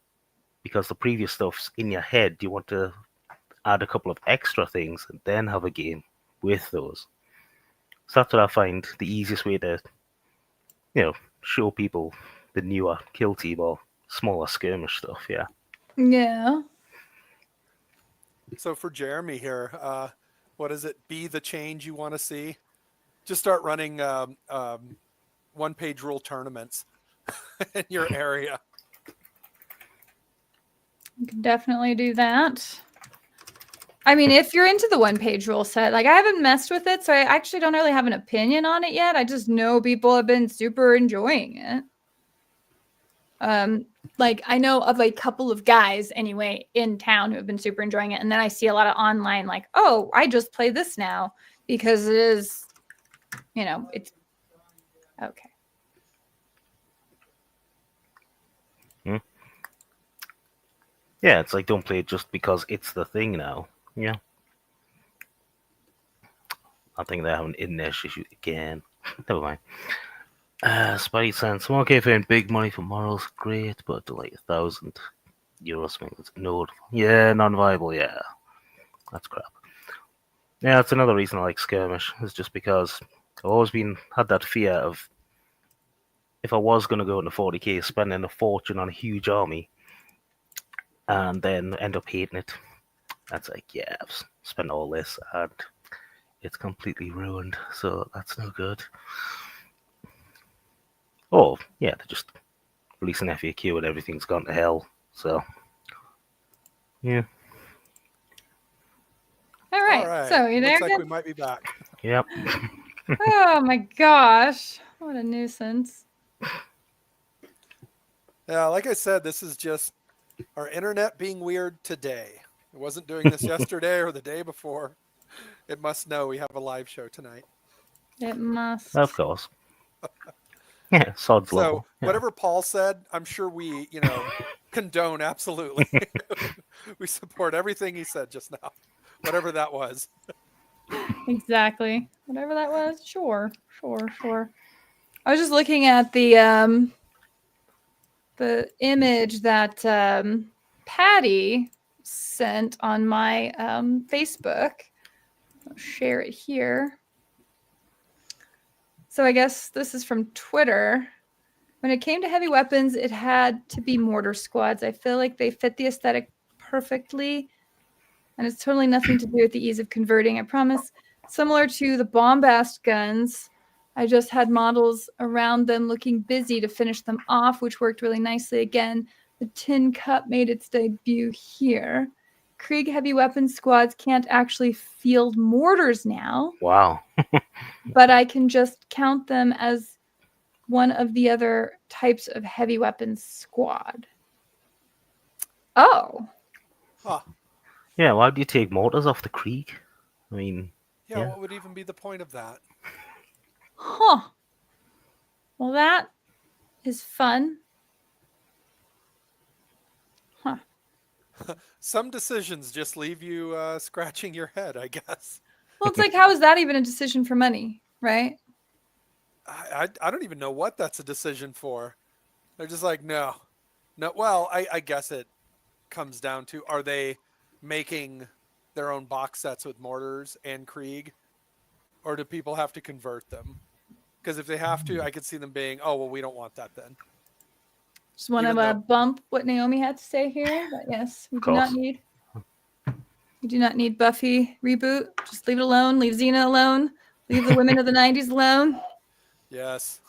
Because the previous stuff's in your head. Do you want to add a couple of extra things and then have a game with those? So that's what I find the easiest way to, show people the newer Kill Team or smaller skirmish stuff. Yeah. Yeah. So for Jeremy here, what is it? Be the change you want to see. Just start running one-page rule tournaments in your area. You can definitely do that. I mean, if you're into the one-page rule set, like I haven't messed with it, so I actually don't really have an opinion on it yet. I just know people have been super enjoying it. Like I know of a couple of guys anyway in town who have been super enjoying it. And then I see a lot of online like, oh, I just play this now because it is, it's okay. Yeah, it's like don't play it just because it's the thing now. Yeah. I think they have an in-dash issue again. Never mind. Spidey Sense. Okay, paying big money for morals, great, but like €1,000 means no. Yeah, non-viable. Yeah, that's crap. Yeah, that's another reason I like skirmish. Is just because I've always had that fear of if I was going to go into 40k, spending a fortune on a huge army, and then end up hating it. That's like, yeah, I've spent all this and it's completely ruined. So that's no good. Oh, yeah, they just release an FAQ and everything's gone to hell. So, yeah. All right. So you looks there? like we might be back. Yep. Oh my gosh. What a nuisance. Yeah, like I said, this is just our internet being weird today. It wasn't doing this yesterday or the day before. It must know we have a live show tonight. It must. Of course. Yeah, sod's So level. Yeah. whatever Paul said, I'm sure we, condone absolutely. We support everything he said just now, whatever that was. Exactly. Whatever that was. Sure. I was just looking at the image that Patty sent on my Facebook. I'll share it here. So I guess this is from Twitter. When it came to heavy weapons, it had to be mortar squads. I feel like they fit the aesthetic perfectly, and it's totally nothing to do with the ease of converting, I promise. Similar to the bombast guns, I just had models around them looking busy to finish them off, which worked really nicely. Again, the Tin Cup made its debut here. Krieg heavy weapons squads can't actually field mortars now. Wow. But I can just count them as one of the other types of heavy weapons squad. Oh. Huh. Yeah, why do you take mortars off the Krieg? I mean... Yeah, what would even be the point of that? Huh. Well, that is fun. Huh. Some decisions just leave you scratching your head, I guess. Well, it's like, how is that even a decision for money, right? I don't even know what that's a decision for. They're just like, no. Well, I guess it comes down to, are they making their own box sets with mortars and Krieg, or do people have to convert them? Because if they have to, I could see them being, oh, well, we don't want that then. Just want to bump what Naomi had to say here. But yes, we do not need Buffy reboot. Just leave it alone. Leave Xena alone. Leave the women of the 90s alone. Yes.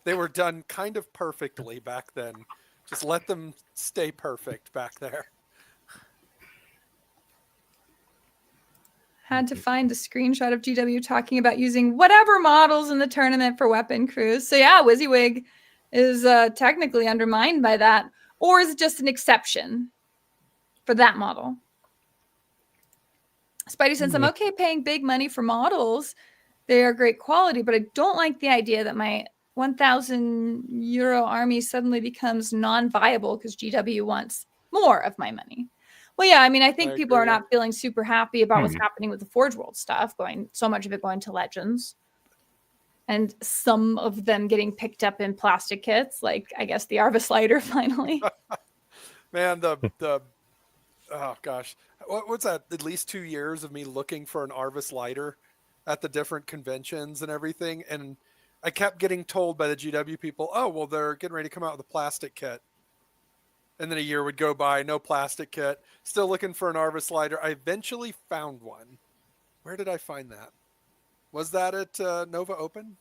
They were done kind of perfectly back then. Just let them stay perfect back there. Had to find a screenshot of GW talking about using whatever models in the tournament for weapon crews. So yeah, WYSIWYG is technically undermined by that. Or is it just an exception for that model? Spidey says, I'm okay paying big money for models. They are great quality, but I don't like the idea that my 1,000 euro army suddenly becomes non-viable because GW wants more of my money. Well, yeah, I mean, I think people are not feeling super happy about what's happening with the Forge World stuff, so much of it going to Legends. And some of them getting picked up in plastic kits, like, I guess, the Arva Slider finally. Man, oh gosh. What's that? At least 2 years of me looking for an Arvis lighter at the different conventions and everything. And I kept getting told by the GW people, oh, well, they're getting ready to come out with a plastic kit. And then a year would go by, no plastic kit. Still looking for an Arvis lighter. I eventually found one. Where did I find that? Was that at Nova Open?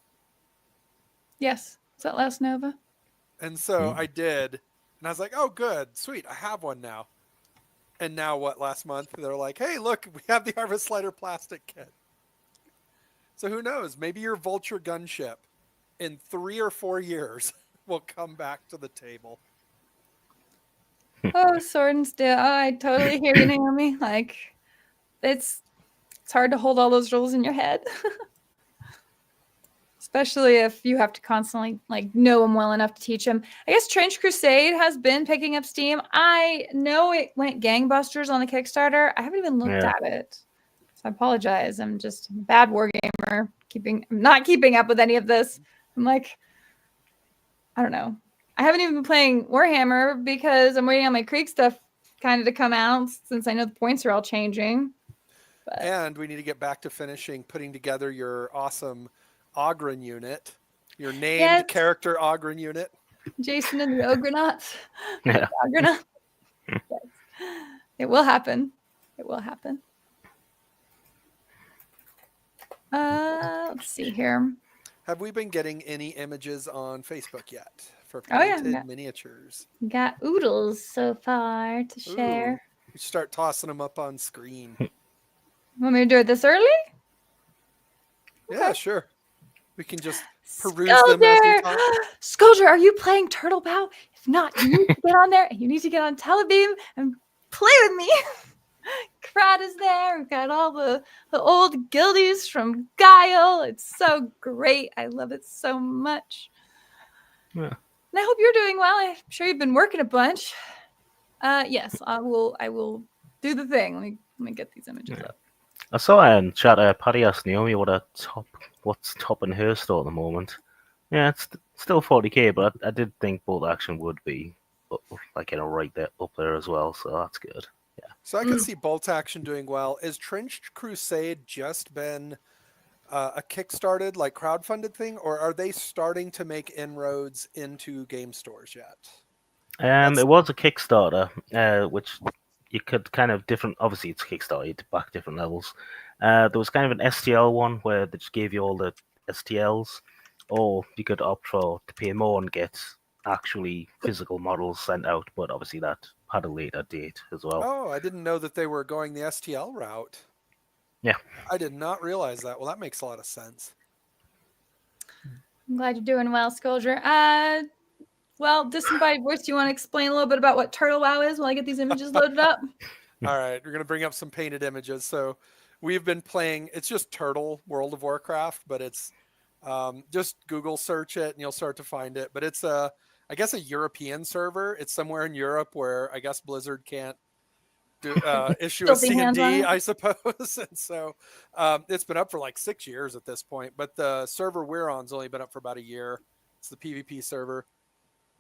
Yes. Was that last Nova? And so I did. And I was like, oh, good. Sweet. I have one now. And now what, last month, they're like, hey, look, we have the Arvis Slider plastic kit. So who knows? Maybe your Vulture gunship in 3 or 4 years will come back to the table. Oh, Sword and Steel. Oh, I totally hear you, Naomi. Like, it's hard to hold all those rules in your head. Especially if you have to constantly know them well enough to teach them. I guess Trench Crusade has been picking up steam. I know it went gangbusters on the Kickstarter. I haven't even looked at it. So I apologize. I'm just a bad wargamer. I'm not keeping up with any of this. I'm like, I don't know. I haven't even been playing Warhammer because I'm waiting on my Krieg stuff kind of to come out since I know the points are all changing. But... And we need to get back to putting together your awesome Ogren unit, your named character Ogren unit. Jason and the Ogrenauts. Yeah. Ogrenaut. Yes. It will happen. It will happen. Let's see here. Have we been getting any images on Facebook yet for painted miniatures? Got oodles so far to share. We should start tossing them up on screen. Want me to do it this early? Yeah, okay. Sure. We can just peruse Skulder! them as we talk. Skulder, are you playing Turtle Bow? If not, you need to get on there. You need to get on Telebeam and play with me. Krat is there. We've got all the old guildies from Guile. It's so great. I love it so much. Yeah. And I hope you're doing well. I'm sure you've been working a bunch. Yes, I will do the thing. Let me get these images up. I saw in chat Paddy asked Naomi what's topping her store at the moment. Yeah, it's still 40k, but I did think Bolt Action would be right there up there as well, so that's good. Yeah. So I can see Bolt Action doing well. Is Trenched Crusade just been a kickstarted, crowdfunded thing, or are they starting to make inroads into game stores yet? It was a Kickstarter, which you could kind of obviously it's Kickstarter, you had to back different levels. There was kind of an STL one where they just gave you all the STLs, or you could opt to pay more and get actually physical models sent out, but obviously that had a later date as well. Oh, I didn't know that they were going the STL route. Yeah. I did not realize that. Well, that makes a lot of sense. I'm glad you're doing well, Skulder. Well, Disembodied Voice, do you want to explain a little bit about what Turtle WoW is while I get these images loaded up? All right, we're going to bring up some painted images. So we've been playing, it's just Turtle World of Warcraft, but it's just Google search it and you'll start to find it. But it's I guess a European server. It's somewhere in Europe where I guess Blizzard can't issue a Filthy hands on C&D, it. I suppose. And so it's been up for like 6 years at this point. But the server we're on's only been up for about a year. It's the PvP server.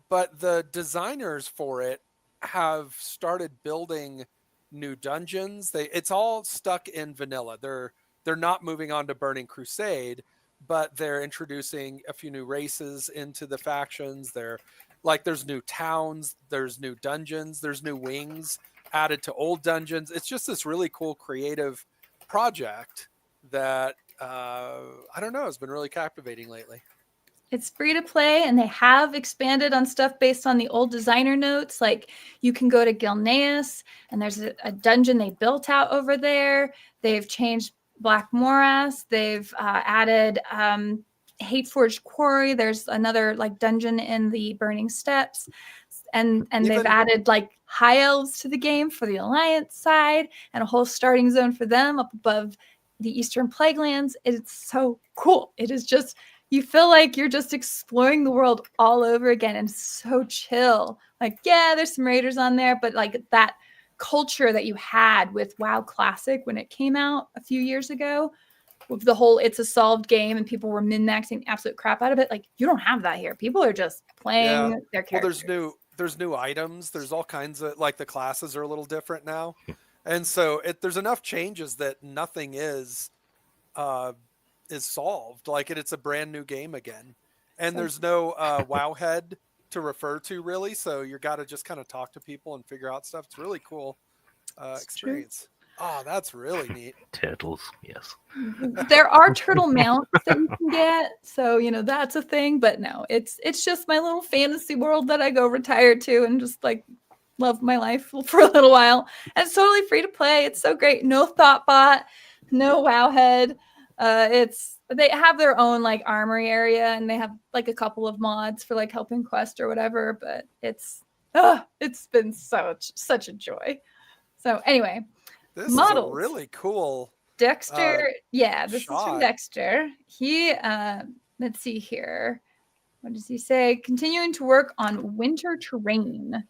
But the designers for it have started building new dungeons. It's all stuck in vanilla. They're not moving on to Burning Crusade, but they're introducing a few new races into the factions. There's new towns, there's new dungeons, there's new wings added to old dungeons. It's just this really cool creative project that I don't know, has been really captivating lately. It's free to play, and they have expanded on stuff based on the old designer notes. Like you can go to Gilneas, and there's a dungeon they built out over there. They've changed Black Morass. They've added Hateforged Quarry. There's another like dungeon in the Burning Steppes, and they've added like high elves to the game for the Alliance side, and a whole starting zone for them up above the Eastern Plaguelands. It's so cool. It is just, you feel like you're just exploring the world all over again, and so chill. Like, yeah, there's some raiders on there, but like that culture that you had with WoW Classic when it came out a few years ago, with the whole it's a solved game and people were min-maxing absolute crap out of it. Like, you don't have that here. People are just playing their characters. Well, there's new items. There's all kinds of, like, the classes are a little different now. And so there's enough changes that nothing is solved. Like it's a brand new game again. And there's no WoW head to refer to, really. So you got to just kind of talk to people and figure out stuff. It's really cool experience. True. Oh, that's really neat. Turtles, yes. There are turtle mounts that you can get, so that's a thing. But no, it's just my little fantasy world that I go retire to and just like love my life for a little while. And it's totally free to play. It's so great. No Thoughtbot, no Wowhead. They have their own like armory area, and they have like a couple of mods for like helping quest or whatever. But it's been such a joy. So anyway. This models. Is a really cool Dexter. This shot. is from Dexter. He, let's see here. What does he say? Continuing to work on winter terrain.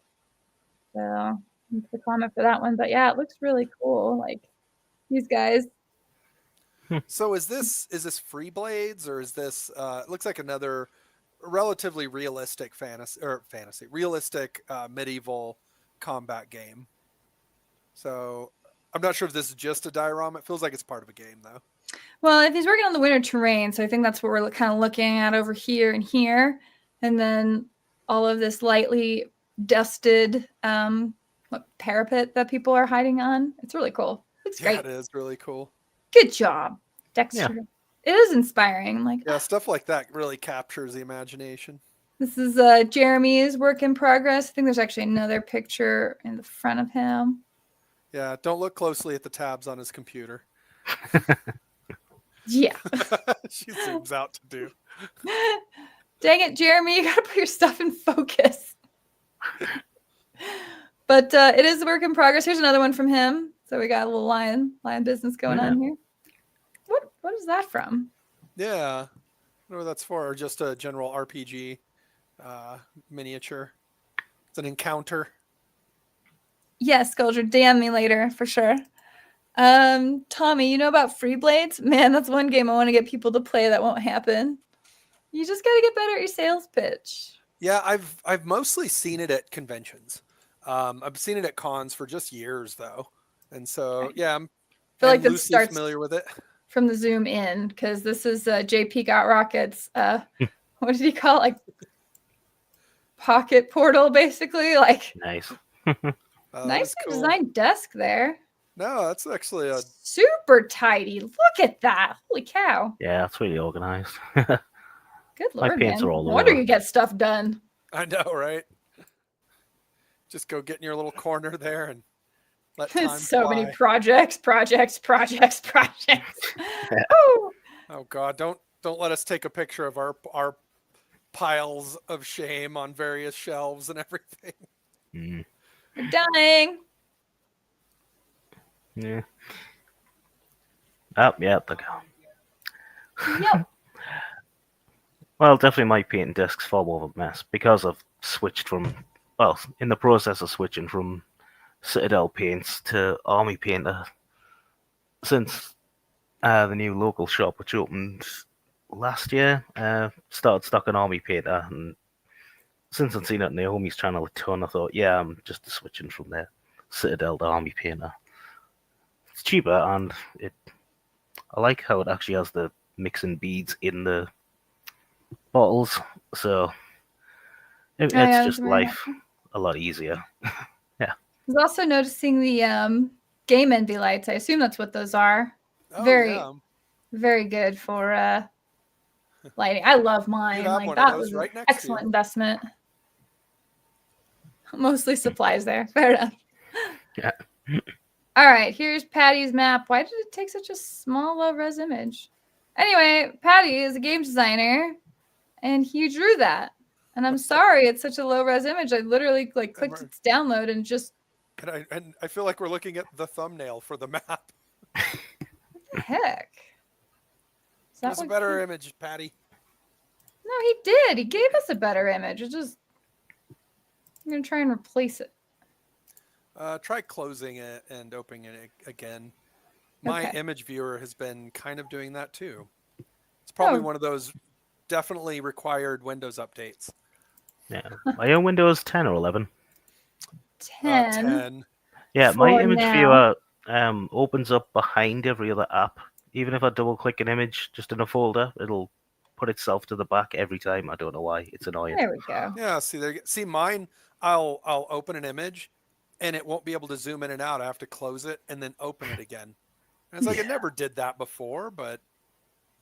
So that's the comment for that one. But yeah, it looks really cool. Like these guys. So is this Free Blades, or is this? It looks like another relatively realistic realistic medieval combat game. So. I'm not sure if this is just a diorama. It feels like it's part of a game, though. Well, if he's working on the winter terrain, so I think that's what we're kind of looking at over here and here. And then all of this lightly dusted parapet that people are hiding on. It's really cool. Looks great. It is really cool. Good job, Dexter. Yeah. It is inspiring. Like, stuff like that really captures the imagination. This is Jeremy's work in progress. I think there's actually another picture in the front of him. Yeah, don't look closely at the tabs on his computer. Yeah. She zooms out to do. Dang it, Jeremy, you gotta put your stuff in focus. But it is a work in progress. Here's another one from him. So we got a little lion business going on here. What is that from? Yeah. I don't know what that's for. Or just a general RPG miniature. It's an encounter. Yes, Goldra, DM me later for sure. Tommy, you know about Free Blades? Man, that's one game I want to get people to play that won't happen. You just got to get better at your sales pitch. Yeah, I've mostly seen it at conventions. I've seen it at cons for just years though, and so I'm loosely familiar with it. From the zoom in, because this is JP Got Rockets. What did he call it? Like pocket portal, basically. Like nice. Nicely designed desk there. No, that's actually a super tidy. Look at that. Holy cow. Yeah, it's really organized. Good Lord, my pants man. are all No wonder over. you get stuff done. I know, right? Just go get in your little corner there and let time so fly. many projects. Oh God, don't let us take a picture of our piles of shame on various shelves and everything. Mm. We're dying. Yeah. Oh, yeah, there go. Yep. Well, definitely my painting desk's far more of a mess because I've switched from, in the process of switching from Citadel paints to Army Painter since the new local shop, which opened last year, started stocking Army Painter, and since I've seen it on Naomi's channel a ton, I thought, yeah, I'm just switching from there. Citadel to Army Painter. It's cheaper, and I like how it actually has the mixing beads in the bottles, so it's yeah, just life a lot easier. Yeah. I was also noticing the game envy lights. I assume that's what those are. Oh, very, yeah. very good for lighting. I love mine. You have Like one of that those was an right next to excellent you. investment. Mostly supplies there. Fair enough. Yeah. All right, here's Patty's map. Why did it take such a small low-res image? Anyway, Patty is a game designer, and he drew that. And I'm sorry it's such a low-res image. I literally clicked its download and just... And I feel like we're looking at the thumbnail for the map. What the heck? Give us a better image, Patty. No, he did. He gave us a better image. It's just... I'm going to try and replace it. Try closing it and opening it again. My image viewer has been kind of doing that too. It's probably one of those definitely required Windows updates. Yeah. My own Windows 10 or 11? 10. Yeah, my image viewer opens up behind every other app. Even if I double click an image just in a folder, it'll put itself to the back every time. I don't know why. It's annoying. There we go. Yeah, see mine, I'll open an image and it won't be able to zoom in and out. I have to close it and then open it again. And it's like it never did that before, but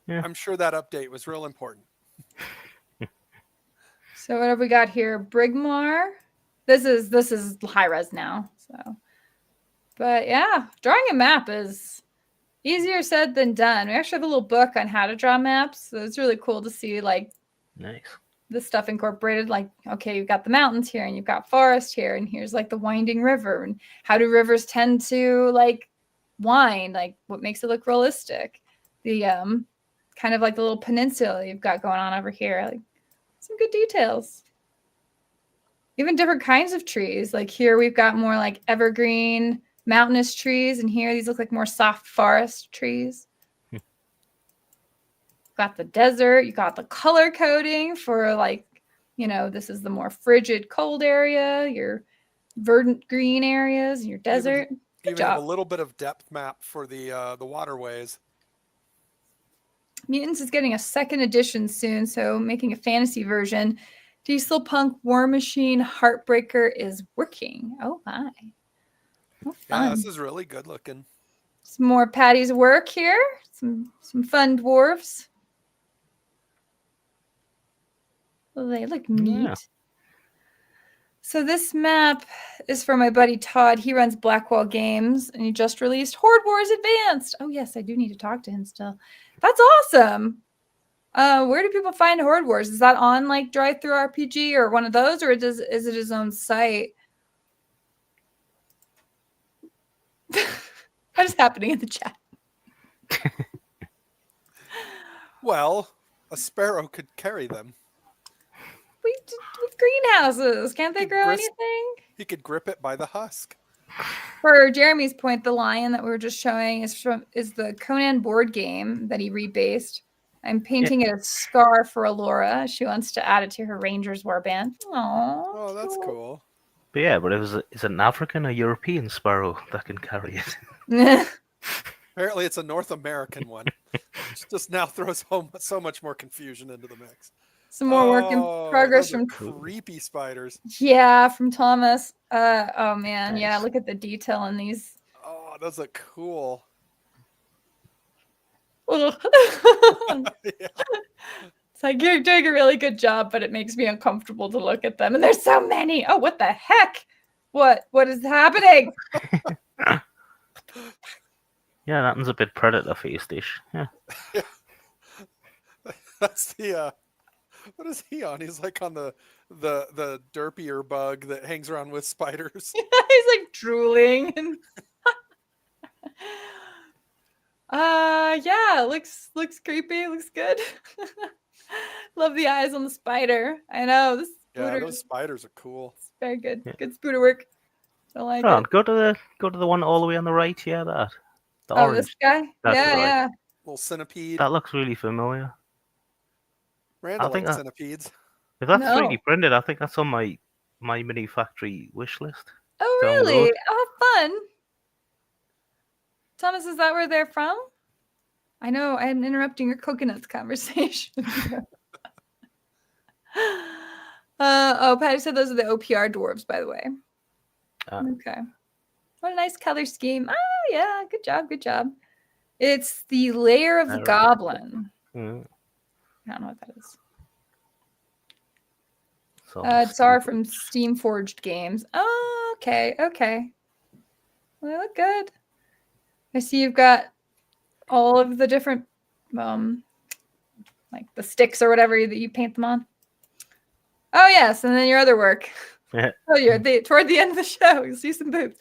yeah. I'm sure that update was real important. So what have we got here? Brigmar. This is high res now. So, but yeah, drawing a map is easier said than done. We actually have a little book on how to draw maps. So it's really cool to see like nice. This stuff incorporated. Like, okay, you've got the mountains here and you've got forest here, and here's like the winding river, and how do rivers tend to like wind? Like, what makes it look realistic? The kind of like the little peninsula you've got going on over here. Like, some good details. Even different kinds of trees. Like here we've got more like evergreen mountainous trees, and here these look like more soft forest trees. Got the desert, you got the color coding for like, you know, this is the more frigid cold area, your verdant green areas, your desert. Good job. Have a little bit of depth map for the waterways. Mutants is getting a second edition soon, so making a fantasy version. Diesel Punk War Machine Heartbreaker is working. Oh my. Oh, fun. Yeah, this is really good looking. Some more Patty's work here. Some fun dwarves. Well, they look neat. Yeah. So this map is for my buddy Todd. He runs Blackwall Games, and he just released Horde Wars Advanced. Oh yes, I do need to talk to him still. That's awesome. Where do people find Horde Wars? Is that on like Drive-Thru RPG or one of those, or is it his own site? What is happening in the chat? Well, a sparrow could carry them. With greenhouses, can't they grow anything? He could grip it by the husk. For Jeremy's point, the lion that we were just showing is the Conan board game that he rebased. I'm painting it a scar for Alora. She wants to add it to her Rangers warband. Aww. Oh, that's cool. But yeah, but is it an African or European sparrow that can carry it? Apparently, it's a North American one. Which just now throws so much more confusion into the mix. Some more work in progress from creepy spiders. Yeah, from Thomas. Oh man, nice. Yeah, look at the detail in these. Oh, those look cool. Yeah. It's like you're doing a really good job, but it makes me uncomfortable to look at them. And there's so many. Oh, what the heck? What is happening? Yeah, that one's a bit predator faced-ish. Yeah. That's the what is he on? He's like on the derpier bug that hangs around with spiders. He's like drooling and yeah, looks creepy, looks good. Love the eyes on the spider. I know this. Yeah, those spiders are cool. It's very good. Yeah. Good spooder work. I like Ron, it. go to the one all the way on the right. Yeah, the Oh, orange. this guy? That's Yeah, right. yeah. Little centipede. That looks really familiar. Miranda I think likes that, centipedes. if that's 3D No. printed, I think that's on my mini factory wish list. Oh, Download. really? Oh, fun. Thomas, is that where they're from? I know I'm interrupting your coconuts conversation. Oh, Patty said those are the OPR dwarves, by the way. Okay. What a nice color scheme. Oh, yeah. Good job. Good job. It's the Lair of the There. Goblin. Mm. I don't know what that is. So Tsar from Steam Forged Games. Oh, okay. Okay. Well, they look good. I see you've got all of the different, like the sticks or whatever that you paint them on. Oh, yes. And then your other work. Yeah. Oh, toward the end of the show, you'll see some boobs.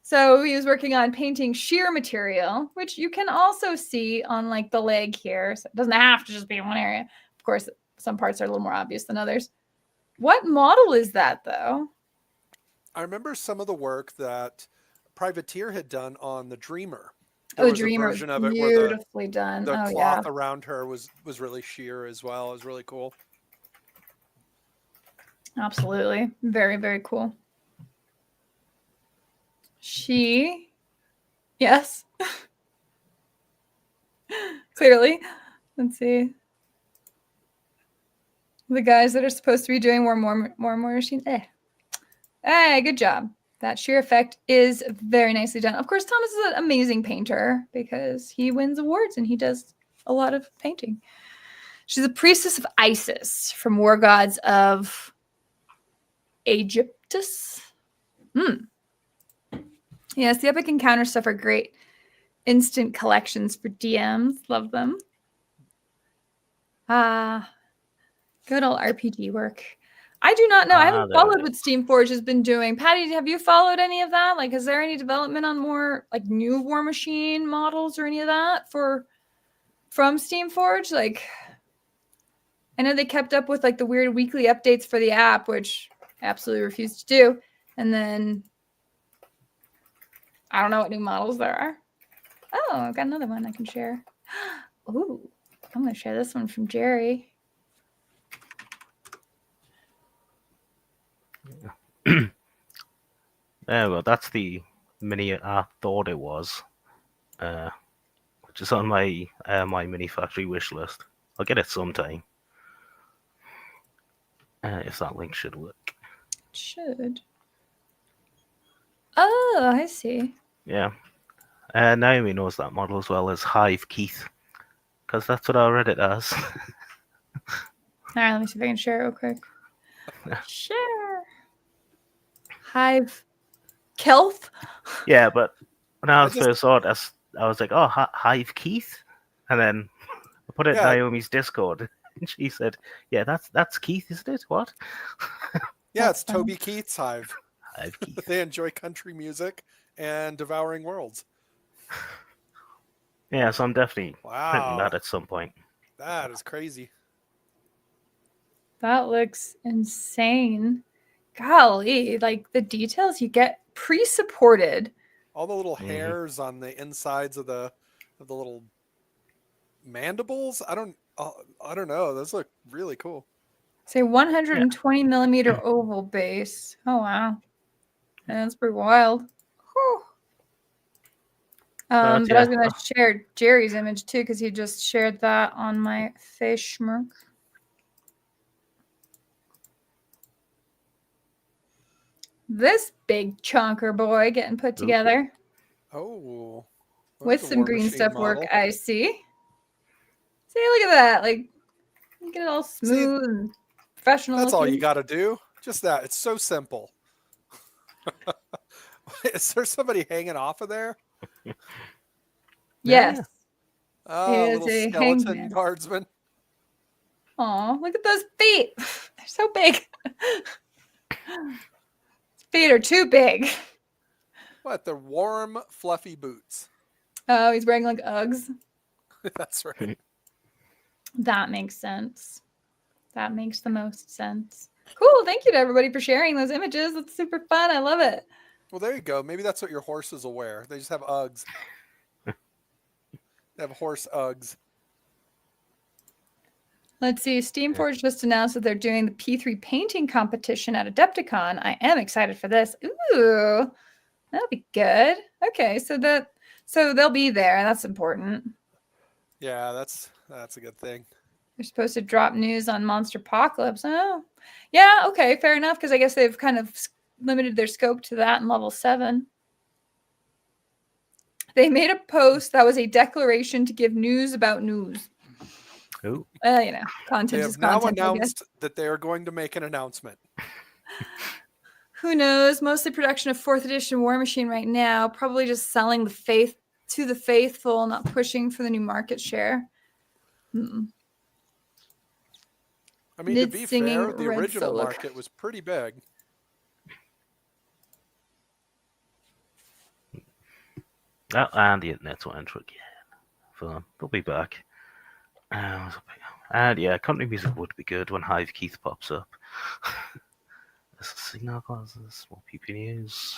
So he was working on painting sheer material, which you can also see on like the leg here. So it doesn't have to just be in one area. Of course, some parts are a little more obvious than others. What model is that, though? I remember some of the work that Privateer had done on the Dreamer. There was Dreamer a version of it where beautifully done. the Oh, cloth yeah. around her was really sheer as well. It was really cool. Absolutely. Very, very cool. Yes. Clearly. Let's see. The guys that are supposed to be doing more machines. Hey, good job. That sheer effect is very nicely done. Of course, Thomas is an amazing painter because he wins awards and he does a lot of painting. She's a priestess of Isis from War Gods of Aegyptus. Yes, the Epic Encounter stuff are great. Instant collections for DMs. Love them. Good old RPG work. I do not know. I haven't followed what Steamforge has been doing. Patty, have you followed any of that? Like, is there any development on more like new War Machine models or any of that from Steamforge? Like, I know they kept up with like the weird weekly updates for the app, which I absolutely refuse to do. And then I don't know what new models there are. Oh, I've got another one I can share. Ooh, I'm going to share this one from Jerry. Well, that's the mini I thought it was, which is on my my mini factory wish list. I'll get it sometime. If that link should work. It should. Oh, I see. Yeah. Naomi knows that model as well as Hive Keith, because that's what I read it as. All right, let me see if I can share it real quick. Share. Hive Kelth? Yeah, but when I first saw it, I was like, oh, Hive Keith? And then I put it in Naomi's Discord, and she said, yeah, that's Keith, isn't it? What? Yeah, it's Toby Keith's Hive. Hive Keith. They enjoy country music and devouring worlds. Yeah, so I'm definitely printing that at some point. That is crazy. That looks insane. Golly, like the details you get pre-supported. All the little hairs on the insides of the little mandibles. I don't know. Those look really cool. Say 120 millimeter oval base. Oh wow, that's pretty wild. Whew. But I was gonna share Jerry's image too because he just shared that on my Facebook. This big chunker boy getting put together. Oh. With some green stuff model. Work, I see. See, look at that. Like, you get it all smooth and professional. That's all you got to do. Just that. It's so simple. Is there somebody hanging off of there? Yes. Oh, little skeleton guardsman. Oh, look at those feet. They're so big. Feet are too big. What? They're warm, fluffy boots. Oh, he's wearing like Uggs. That's right. That makes sense. That makes the most sense. Cool. Thank you to everybody for sharing those images. It's super fun. I love it. Well, there you go. Maybe that's what your horses will wear. They just have Uggs. They have horse Uggs. Let's see. Steamforge just announced that they're doing the P3 painting competition at Adepticon. I am excited for this. Ooh, that'll be good. Okay, so they'll be there. That's important. Yeah, that's a good thing. They're supposed to drop news on Monster Apocalypse. Oh, yeah. Okay, fair enough. Because I guess they've kind of limited their scope to that in level 7. They made a post that was a declaration to give news about news. Oh, Well, you know, content They is have now content. announced that they are going to make an announcement. Who knows? Mostly production of 4th edition War Machine right now. Probably just selling the faith to the faithful, not pushing for the new market share. I mean, to be fair, the original market was pretty big. oh, and the internet's went again. Fun. They'll be back. And yeah, country music would be good when Hive Keith pops up. This is signal classes, more PP news.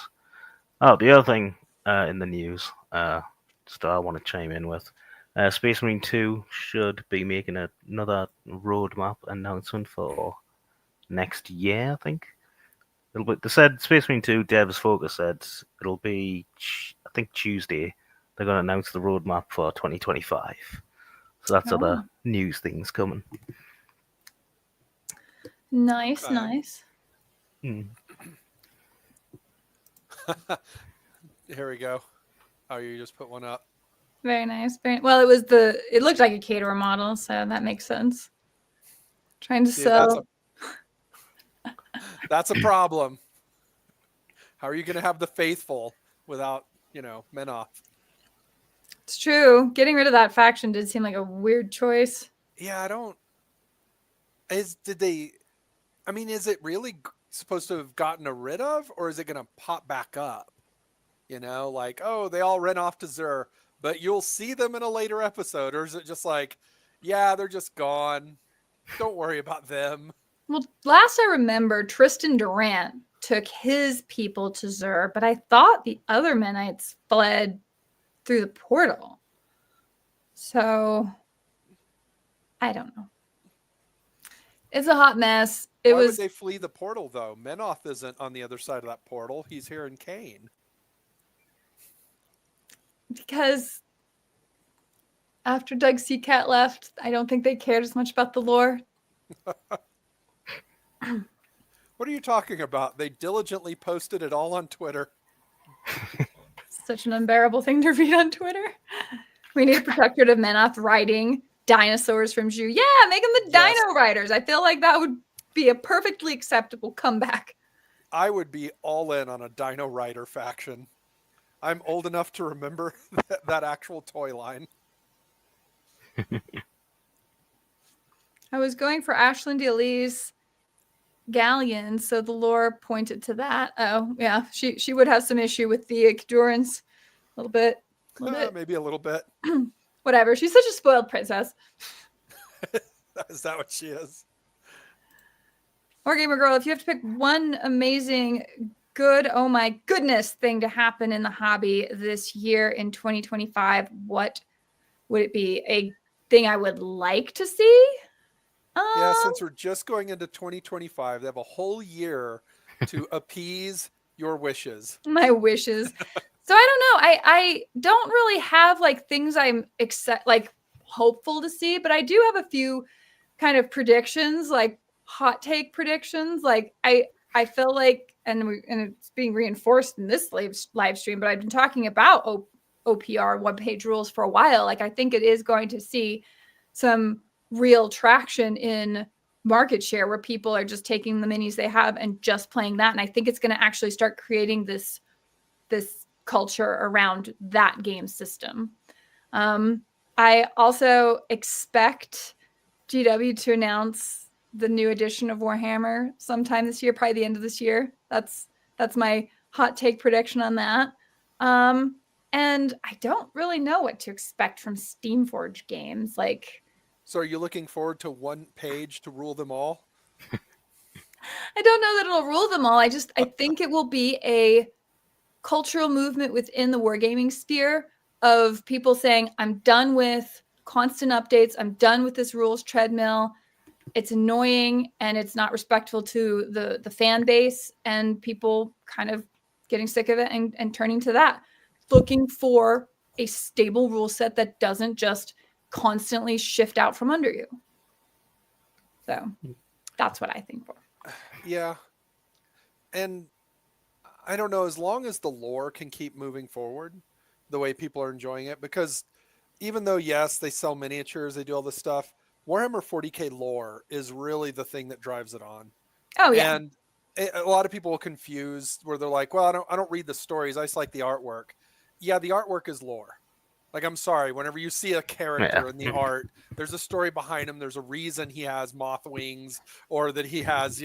Oh, the other thing in the news, just I want to chime in with, Space Marine 2 should be making another roadmap announcement for next year, I think. They said Space Marine 2 Devs Focus said it'll be, I think, Tuesday. They're going to announce the roadmap for 2025. So that's other news things coming. Nice, nice. Here we go. Oh, you just put one up. Very nice. Well, it looked like a caterer model, so that makes sense. Trying to sell. That's a problem. How are you going to have the faithful without, Menoth? It's true. Getting rid of that faction did seem like a weird choice. Yeah, is it really supposed to have gotten rid of, or is it going to pop back up? Like, oh, they all ran off to Zur, but you'll see them in a later episode, or is it just like, yeah, they're just gone. Don't worry about them. Well, last I remember, Tristan Durant took his people to Zur, but I thought the other Menites fled through the portal. So, I don't know. It's a hot mess. Why would they flee the portal, though? Menoth isn't on the other side of that portal. He's here in Kane. Because after Doug Seacat left, I don't think they cared as much about the lore. What are you talking about? They diligently posted it all on Twitter. Such an unbearable thing to read on Twitter. We need a protectorate of Menoth riding dinosaurs from Zhu. Yeah, make them the Dino Riders. I feel like that would be a perfectly acceptable comeback. I would be all in on a Dino Rider faction. I'm old enough to remember that actual toy line. I was going for Ashland D'Elise Galleon, so the lore pointed to that. Oh, yeah, she would have some issue with the K'durans. A little bit. Maybe a little bit. Whatever. She's such a spoiled princess. Is that what she is? Wargamer Girl, if you have to pick one amazing, good, oh my goodness thing to happen in the hobby this year in 2025, what would it be? A thing I would like to see? Yeah, since we're just going into 2025, they have a whole year to appease your wishes. My wishes. So I don't know. I don't really have like things I'm hopeful to see, but I do have a few kind of predictions, like hot take predictions. Like I feel like, and it's being reinforced in this live stream, but I've been talking about OPR one-page rules for a while. Like I think it is going to see some real traction in market share where people are just taking the minis they have and just playing that. And I think it's going to actually start creating this culture around that game system. I also expect GW to announce the new edition of Warhammer sometime this year, probably the end of this year. That's my hot take prediction on that. And I don't really know what to expect from Steamforge games. Like, so are you looking forward to one page to rule them all? I don't know that it'll rule them all. I think it will be a cultural movement within the wargaming sphere of people saying, I'm done with constant updates. I'm done with this rules treadmill. It's annoying and it's not respectful to the fan base, and people kind of getting sick of it and turning to that, looking for a stable rule set that doesn't just constantly shift out from under you. So that's what I think for. Yeah. And I don't know, as long as the lore can keep moving forward the way people are enjoying it, because even though, yes, they sell miniatures, they do all this stuff, Warhammer 40K lore is really the thing that drives it on. Oh, yeah. And a lot of people will confuse where they're like, well, I don't read the stories. I just like the artwork. Yeah, the artwork is lore. Like, I'm sorry, whenever you see a character in the art, there's a story behind him. There's a reason he has moth wings, or that he has,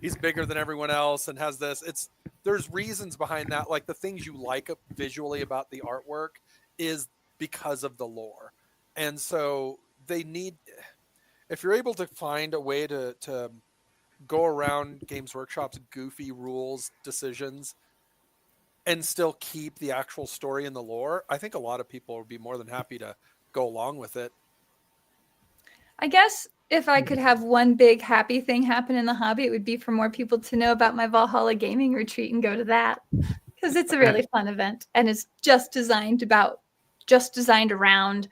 he's bigger than everyone else and has this. There's reasons behind that. Like, the things you like visually about the artwork is because of the lore. And so they need, if you're able to find a way to go around Games Workshop's goofy rules decisions and still keep the actual story in the lore, I think a lot of people would be more than happy to go along with it. I guess if I could have one big happy thing happen in the hobby, it would be for more people to know about my Valhalla gaming retreat and go to that, because it's a really fun event and it's just designed around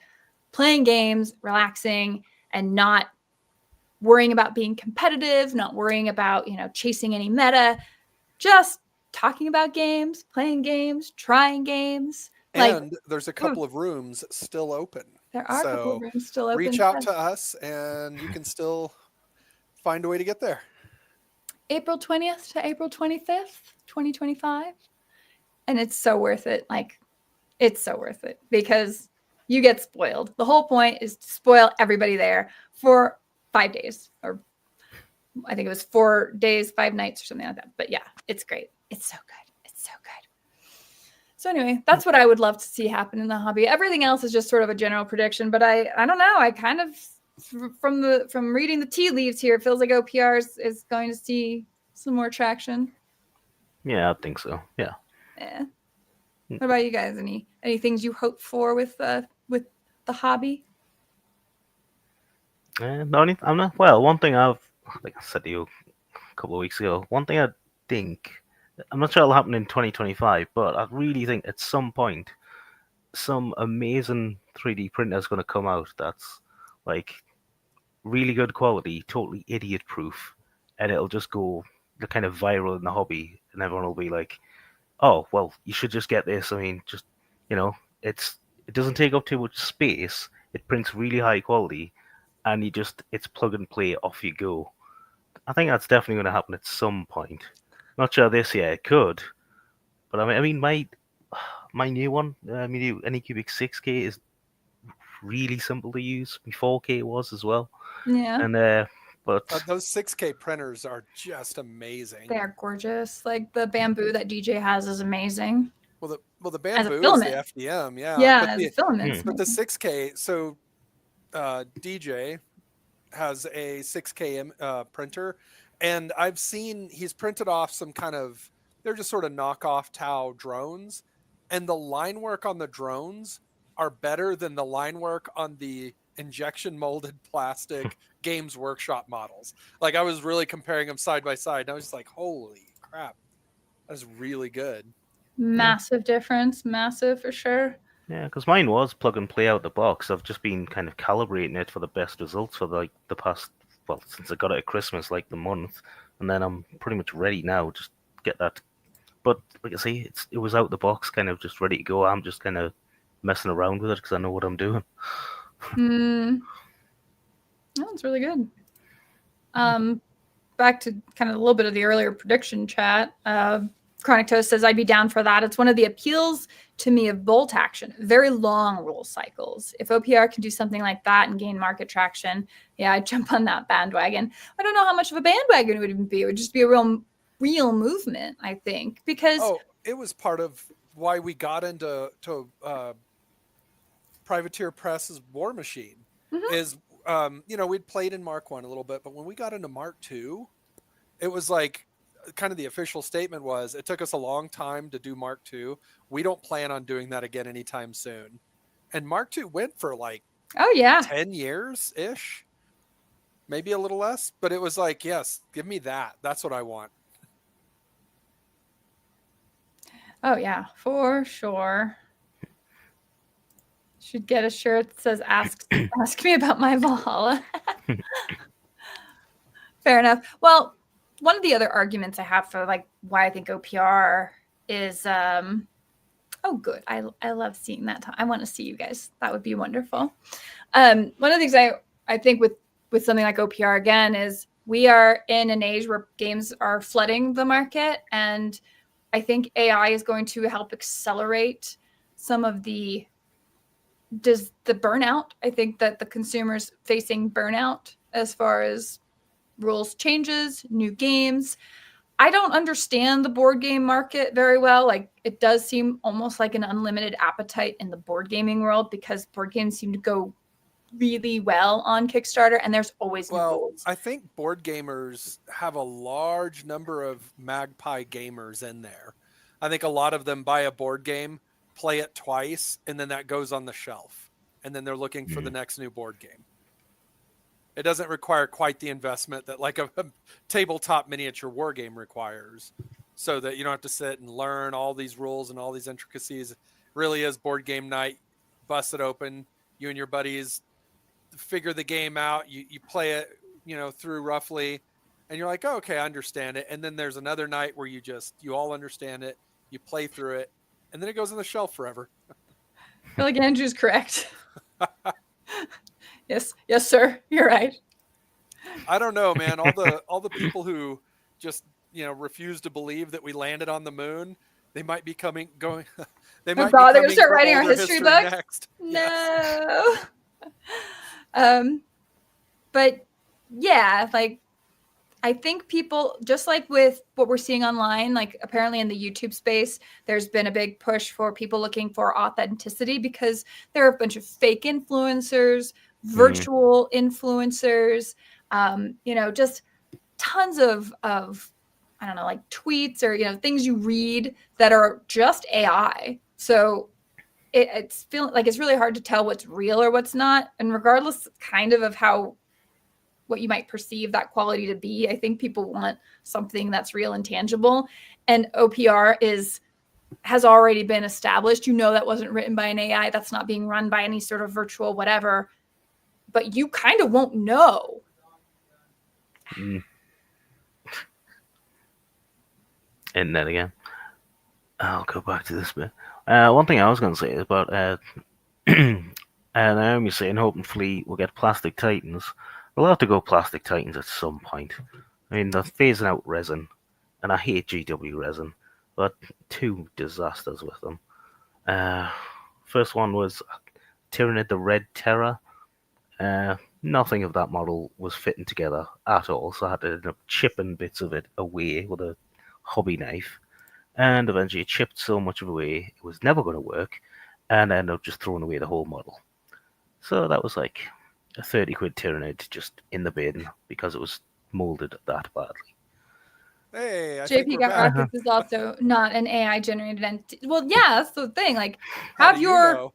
playing games, relaxing, and not worrying about being competitive, not worrying about, chasing any meta, just talking about games, playing games, trying games. And there's a couple of rooms still open. There are a couple of rooms still open. Reach out to us and you can still find a way to get there. April 20th to April 25th, 2025. And it's so worth it. It's so worth it because you get spoiled. The whole point is to spoil everybody there for 5 days, or I think it was 4 days, 5 nights or something like that. But yeah, it's great. It's so good. It's so good. So anyway, that's what I would love to see happen in the hobby. Everything else is just sort of a general prediction, but I don't know. I kind of, from reading the tea leaves here, it feels like OPR is going to see some more traction. Yeah, I think so. Yeah. Yeah. What about you guys? Any things you hope for with the hobby? One thing I think I said to you a couple of weeks ago. One thing I think, I'm not sure it'll happen in 2025, but I really think at some point, some amazing 3D printer is going to come out that's like really good quality, totally idiot proof, and it'll just go kind of viral in the hobby, and everyone will be like, "Oh, well, you should just get this." I mean, just it doesn't take up too much space. It prints really high quality, and it's plug and play, off you go. I think that's definitely going to happen at some point. Not sure this year, it could, but I mean, my new one, my new Anycubic 6K is really simple to use. My 4K was as well. Yeah. And but those 6K printers are just amazing. They are gorgeous. Like the bamboo that DJ has is amazing. Well, the bamboo is the FDM, yeah. Yeah, as a filament. But the 6K, so DJ has a 6K printer, and I've seen he's printed off some kind of, they're just sort of knockoff Tau drones, and the line work on the drones are better than the line work on the injection molded plastic Games Workshop models. Like, I was really comparing them side by side, and I was just like, holy crap, that's really good. Massive difference. Massive for sure. Yeah, because mine was plug and play out the box. I've just been kind of calibrating it for the best results for the past, since I got it at Christmas, like the month, and then I'm pretty much ready now. Just get that. But like I say, it was out the box, kind of just ready to go. I'm just kind of messing around with it because I know what I'm doing. That's really good. Back to kind of a little bit of the earlier prediction chat. Chronic Toast says, I'd be down for that. It's one of the appeals to me of bolt action. Very long rule cycles. If OPR can do something like that and gain market traction, yeah, I'd jump on that bandwagon. I don't know how much of a bandwagon it would even be. It would just be a real movement, I think. Because it was part of why we got into Privateer Press's War Machine. Is we'd played in Mark 1 a little bit, but when we got into Mark 2, it was like kind of the official statement was, it took us a long time to do Mark II. We don't plan on doing that again anytime soon. And Mark II went for like Oh yeah. 10 years ish, maybe a little less, but it was like, yes, give me that. That's what I want. Oh yeah, for sure. Should get a shirt that says ask me about my Valhalla. Fair enough. Well, one of the other arguments I have for like why I think OPR is oh good. I love seeing that. I want to see you guys. That would be wonderful. One of the things I think with something like OPR again is we are in an age where games are flooding the market, and I think AI is going to help accelerate some of the burnout. I think that the consumers facing burnout as far as rules changes, new games. I don't understand the board game market very well. Like it does seem almost like an unlimited appetite in the board gaming world because board games seem to go really well on Kickstarter and there's always new rules. I think board gamers have a large number of magpie gamers in there. I think a lot of them buy a board game, play it twice, and then that goes on the shelf. And then they're looking for the next new board game. It doesn't require quite the investment that like a tabletop miniature war game requires, so that you don't have to sit and learn all these rules and all these intricacies. It really is board game night, bust it open, you and your buddies figure the game out, you play it, through roughly, and you're like, oh, okay, I understand it. And then there's another night where you all understand it, you play through it, and then it goes on the shelf forever. I feel like Andrew's correct. Yes, sir. You're right. I don't know, man. All the people who just refuse to believe that we landed on the moon, they might be going. They might. Oh, be they're gonna start writing our history book next. No. Yes. But yeah, like I think people, just like with what we're seeing online, like apparently in the YouTube space, there's been a big push for people looking for authenticity because there are a bunch of fake influencers, virtual influencers, just tons of I don't know, like tweets or, things you read that are just AI. So it's feeling like it's really hard to tell what's real or what's not. And regardless kind of what you might perceive that quality to be, I think people want something that's real and tangible. And OPR has already been established. That wasn't written by an AI. That's not being run by any sort of virtual whatever. But you kind of won't know. And then again, I'll go back to this bit. One thing I was going to say is about Naomi saying hopefully we'll get Plastic Titans. We'll have to go Plastic Titans at some point. I mean, they're phasing out resin, and I hate GW resin, but two disasters with them. First one was Tyranid the Red Terror. Nothing of that model was fitting together at all, so I had to end up chipping bits of it away with a hobby knife, and eventually it chipped so much of it away it was never going to work, and I ended up just throwing away the whole model. So that was like a 30 quid Tyranid just in the bin because it was molded that badly. Hey, JP Got Rockets is also not an AI generated entity. Well, yeah, that's the thing. Like, have your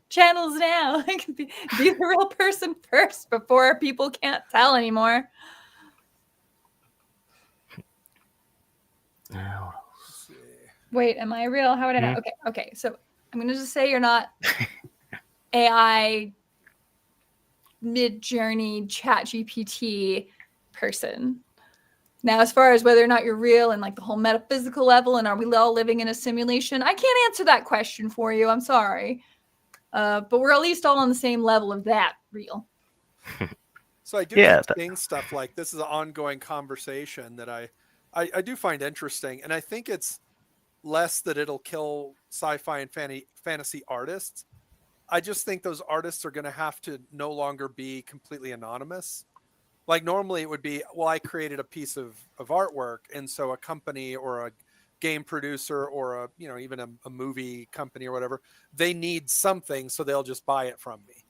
channels now. Like, be the real person first before people can't tell anymore. Wait, am I real? How would I know? Okay. So I'm gonna just say you're not AI mid-journey chat GPT person. Now, as far as whether or not you're real and like the whole metaphysical level and are we all living in a simulation, I can't answer that question for you. I'm sorry. But we're at least all on the same level of that real. So I do keep seeing stuff like this is an ongoing conversation that I do find interesting. And I think it's less that it'll kill sci-fi and fantasy artists. I just think those artists are going to have to no longer be completely anonymous. Like normally it would be, well, I created a piece of artwork. And so a company or a game producer or even a movie company or whatever, they need something. So they'll just buy it from me.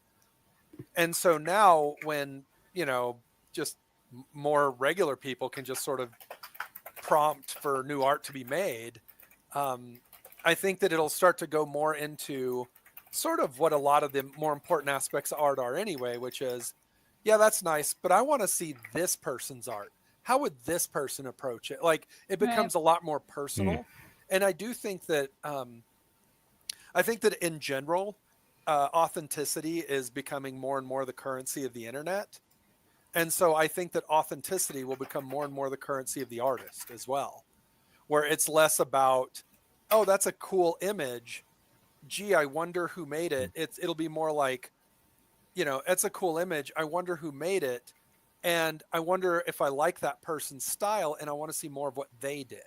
And so now when, just more regular people can just sort of prompt for new art to be made, I think that it'll start to go more into sort of what a lot of the more important aspects of art are anyway, which is, yeah, that's nice, but I want to see this person's art. How would this person approach it? Like, it becomes a lot more personal. And I do think that, in general, authenticity is becoming more and more the currency of the internet. And so I think that authenticity will become more and more the currency of the artist as well, where it's less about, oh, that's a cool image. Gee, I wonder who made it. It'll be more like, it's a cool image. I wonder who made it. And I wonder if I like that person's style and I want to see more of what they did,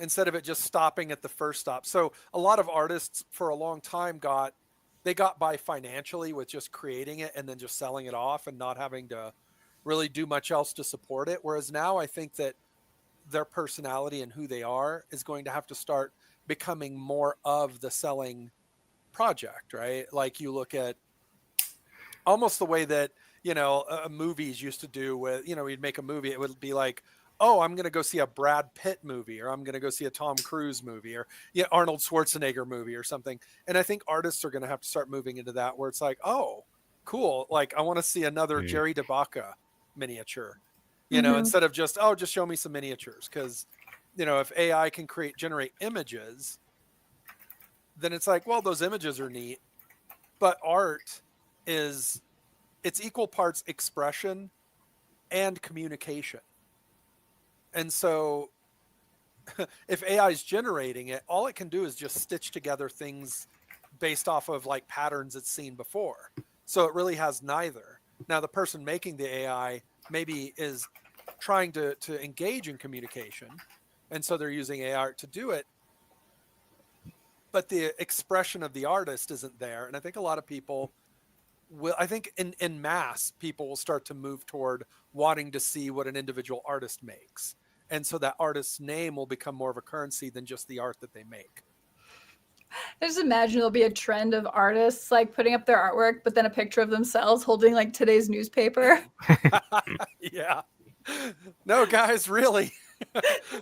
instead of it just stopping at the first stop. So a lot of artists for a long time got by financially with just creating it and then just selling it off and not having to really do much else to support it. Whereas now I think that their personality and who they are is going to have to start becoming more of the selling project, right? Like you look at almost the way that, movies used to do with, we'd make a movie. It would be like, oh, I'm going to go see a Brad Pitt movie, or I'm going to go see a Tom Cruise movie, or Arnold Schwarzenegger movie or something. And I think artists are going to have to start moving into that, where it's like, oh, cool. Like, I want to see another Jerry DeBacca miniature, instead of just show me some miniatures. Because, if AI can generate images, then it's like, well, those images are neat, but art it's equal parts expression and communication. And so if AI is generating it, all it can do is just stitch together things based off of like patterns it's seen before. So it really has neither. Now, the person making the AI maybe is trying to engage in communication, and so they're using AI to do it, but the expression of the artist isn't there. And I think a lot of people in mass, people will start to move toward wanting to see what an individual artist makes. And so that artist's name will become more of a currency than just the art that they make. I just imagine there'll be a trend of artists like putting up their artwork, but then a picture of themselves holding like today's newspaper. Yeah. No, guys, really.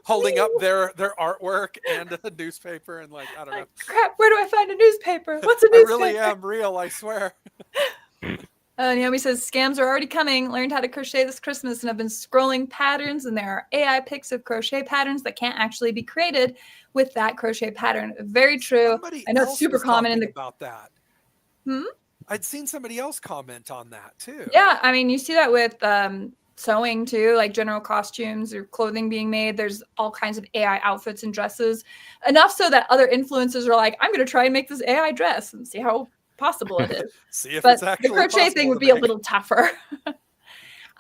Holding up their artwork and a newspaper and like, I don't know. Crap, where do I find a newspaper? What's a newspaper? I really am real, I swear. Naomi says, scams are already coming. Learned how to crochet this Christmas and have been scrolling patterns, and there are AI pics of crochet patterns that can't actually be created with that crochet pattern. Very true. I know it's super common about that. I'd seen somebody else comment on that too. Yeah, I mean, you see that with sewing too, like general costumes or clothing being made. There's all kinds of AI outfits and dresses. Enough so that other influencers are like, I'm going to try and make this AI dress and see how possible it is. See if but it's actually the crochet thing would be a little tougher.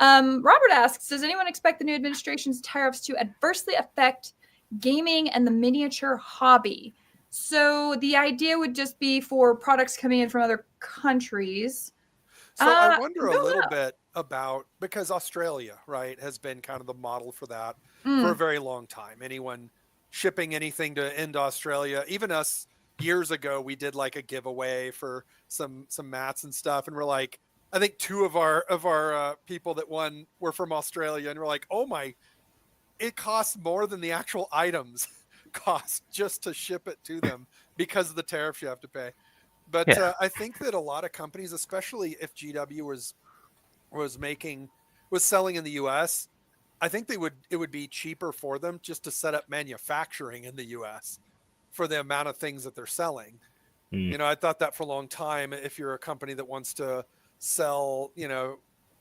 Robert asks, does anyone expect the new administration's tariffs to adversely affect gaming and the miniature hobby? So the idea would just be for products coming in from other countries. So I wonder a little bit about, because Australia, right, has been kind of the model for that for a very long time. Anyone shipping anything into Australia, even us years ago, we did like a giveaway for some mats and stuff, and we're like, I think two of our people that won were from Australia, and we're like, oh my, it costs more than the actual items cost just to ship it to them because of the tariffs you have to pay. But I think that a lot of companies, especially if GW was selling in the US, I think it would be cheaper for them just to set up manufacturing in the US for the amount of things that they're selling. I thought that for a long time. If you're a company that wants to sell,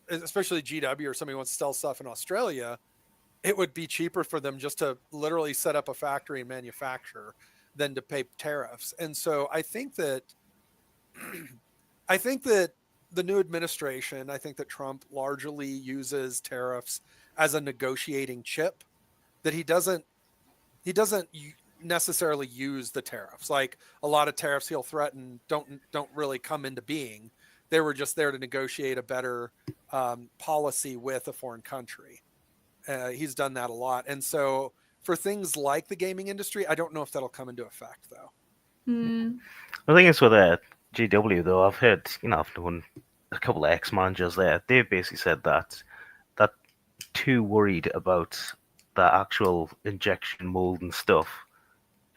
especially GW or somebody wants to sell stuff in Australia, it would be cheaper for them just to literally set up a factory and manufacture than to pay tariffs. And so I think that the new administration, I think that Trump largely uses tariffs as a negotiating chip, that he doesn't necessarily use the tariffs. Like a lot of tariffs he'll threaten don't really come into being. They were just there to negotiate a better policy with a foreign country. He's done that a lot. And so for things like the gaming industry, I don't know if that'll come into effect though. The thing is with GW though, I've heard, I've known a couple of ex-managers there. They basically said that too worried about the actual injection mold and stuff.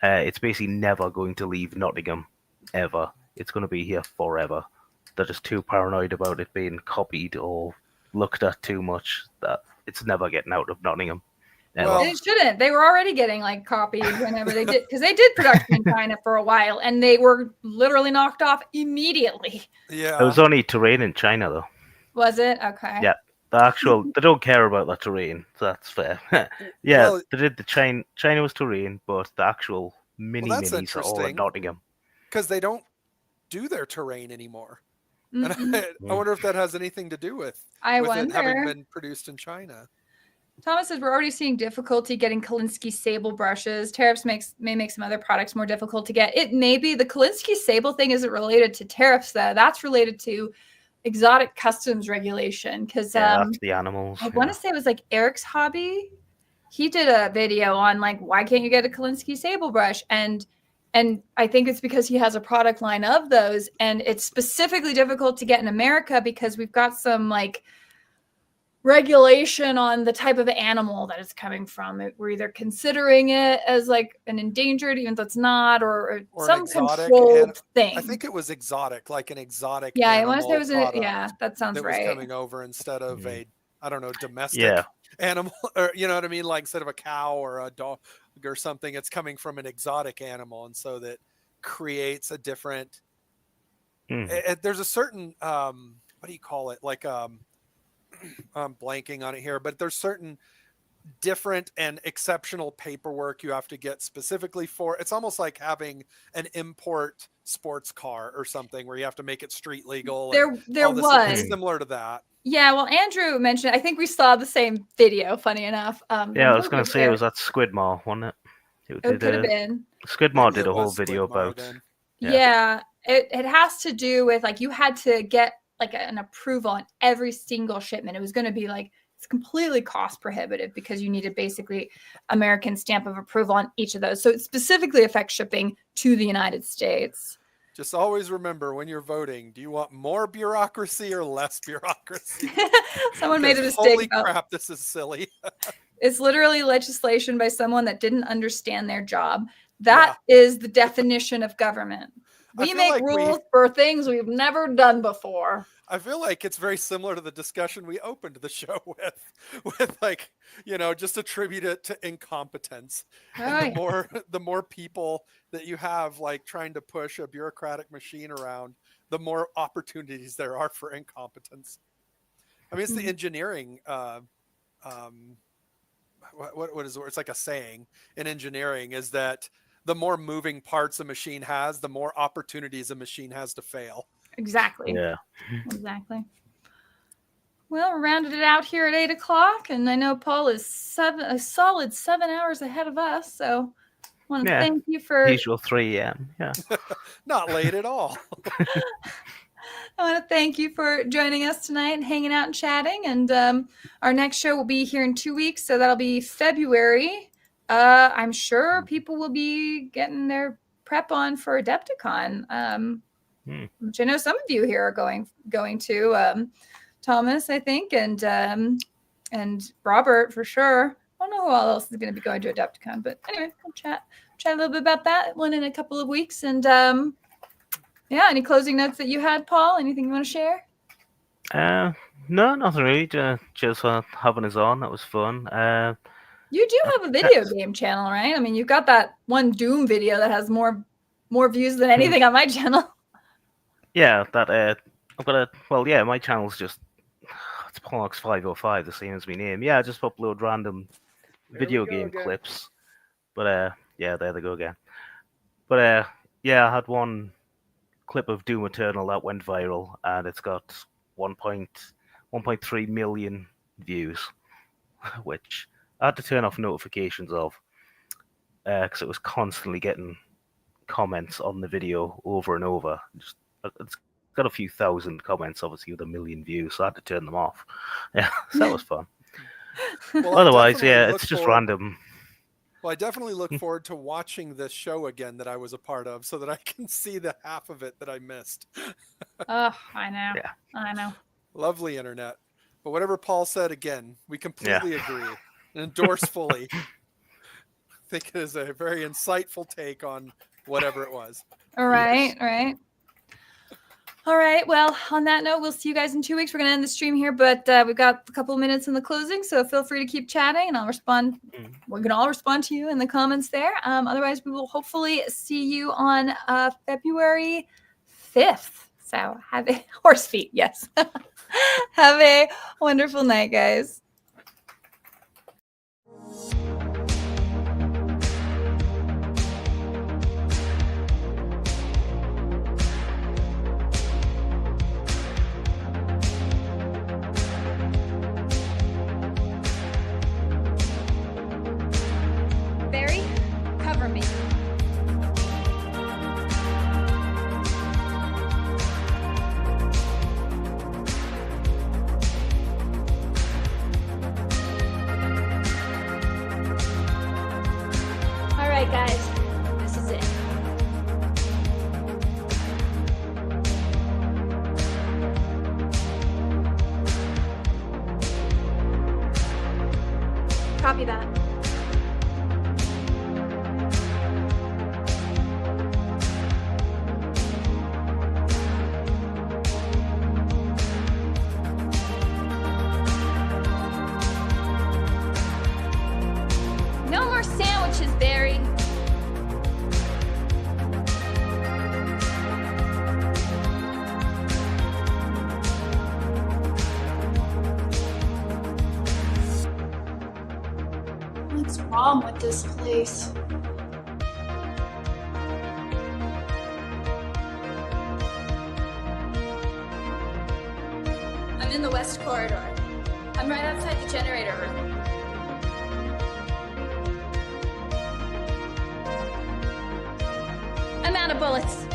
It's basically never going to leave Nottingham, ever. It's going to be here forever. They're just too paranoid about it being copied or looked at too much that it's never getting out of Nottingham. Ever. Well, And it shouldn't. They were already getting like copied whenever they did, because they did production in China for a while, and they were literally knocked off immediately. yeah. It was only terrain in China, though. Was it? Okay. Yeah. The actual, they don't care about the terrain, so that's fair. Yeah, Well, they did the China was terrain, but the actual that's minis are all in interesting. Nottingham. Because they don't do their terrain anymore. Mm-mm. And I wonder if that has anything to do with it having been produced in China. Thomas says we're already seeing difficulty getting Kolinsky sable brushes. Tariffs may make some other products more difficult to get. It may be. The Kolinsky sable thing isn't related to tariffs, though. That's related to exotic customs regulation. Because that's the animals. I want to say it was like Eric's Hobby. He did a video on like, why can't you get a Kolinsky sable brush? And I think it's because he has a product line of those, and it's specifically difficult to get in America because we've got some like regulation on the type of animal that it's coming from. We're either considering it as like an endangered, even though it's not, or some controlled thing. I think it was exotic, like an exotic. Yeah, I want to say it was that sounds that right. was coming over instead of a, I don't know, domestic animal, or you know what I mean, like instead of a cow or a dog or something, it's coming from an exotic animal, and so that creates a different. There's a certain what do you call it, like I'm blanking on it here, but there's certain different and exceptional paperwork you have to get specifically for. It's almost like having an import sports car or something where you have to make it street legal. There was similar to that. Yeah, well, Andrew mentioned, I think we saw the same video, funny enough. Yeah, I was going to say it was that Squidmore, wasn't it? It could have been. Squidmore did a whole video about. Yeah, it has to do with like you had to get like an approval on every single shipment. It was going to be like, it's completely cost prohibitive because you needed basically American stamp of approval on each of those. So it specifically affects shipping to the United States. Just always remember when you're voting, do you want more bureaucracy or less bureaucracy? Someone made a mistake. Holy crap, this is silly. It's literally legislation by someone that didn't understand their job. That is the definition of government. We make rules for things we've never done before. I feel like it's very similar to the discussion we opened the show with like, you know, just attribute it to incompetence. And the more people that you have like trying to push a bureaucratic machine around, the more opportunities there are for incompetence. I mean, it's the engineering. What is it? It's like a saying in engineering is that the more moving parts a machine has, the more opportunities a machine has to fail. Exactly. Yeah. Exactly. Well, we rounded it out here at 8 o'clock, and I know Paul is a solid 7 hours ahead of us. So I want to thank you for usual 3 a.m. Yeah. Not late at all. I want to thank you for joining us tonight and hanging out and chatting. And our next show will be here in 2 weeks, so that'll be February. I'm sure people will be getting their prep on for Adepticon. Which I know some of you here are going to. Thomas, I think, and Robert for sure. I don't know who else is going to be going to Adepticon, but anyway, we'll chat a little bit about that one in a couple of weeks. And any closing notes that you had, Paul? Anything you want to share? No, nothing really. Just having us on. That was fun. You do have a video game channel, right? I mean, you've got that one Doom video that has more views than anything on my channel. Yeah, that I've got my channel's just it's Pornox505, the same as my name. Yeah, I just upload random video game clips. But there they go again. But I had one clip of Doom Eternal that went viral, and it's got 1.3 million views, which I had to turn off notifications of because it was constantly getting comments on the video over and over. It's got a few thousand comments, obviously, with 1 million views, so I had to turn them off. Yeah, so that was fun. Well, otherwise, it's just random. Well, I definitely look forward to watching this show again that I was a part of so that I can see the half of it that I missed. Oh, I know. Yeah. I know. Lovely internet. But whatever Paul said, again, we completely agree and endorse fully. I think it is a very insightful take on whatever it was. All right, Yes. right. All right. Well, on that note, we'll see you guys in 2 weeks. We're going to end the stream here, but we've got a couple of minutes in the closing, so feel free to keep chatting, and I'll respond. We can all respond to you in the comments there. Otherwise, we will hopefully see you on February 5th. So have a horse feet. Yes. Have a wonderful night, guys. Barry, cover me. All right, guys, this is it. Copy that. No more sandwiches, Barry. What's wrong with this place? I'm in the west corridor. I'm right outside the generator room. I'm out of bullets.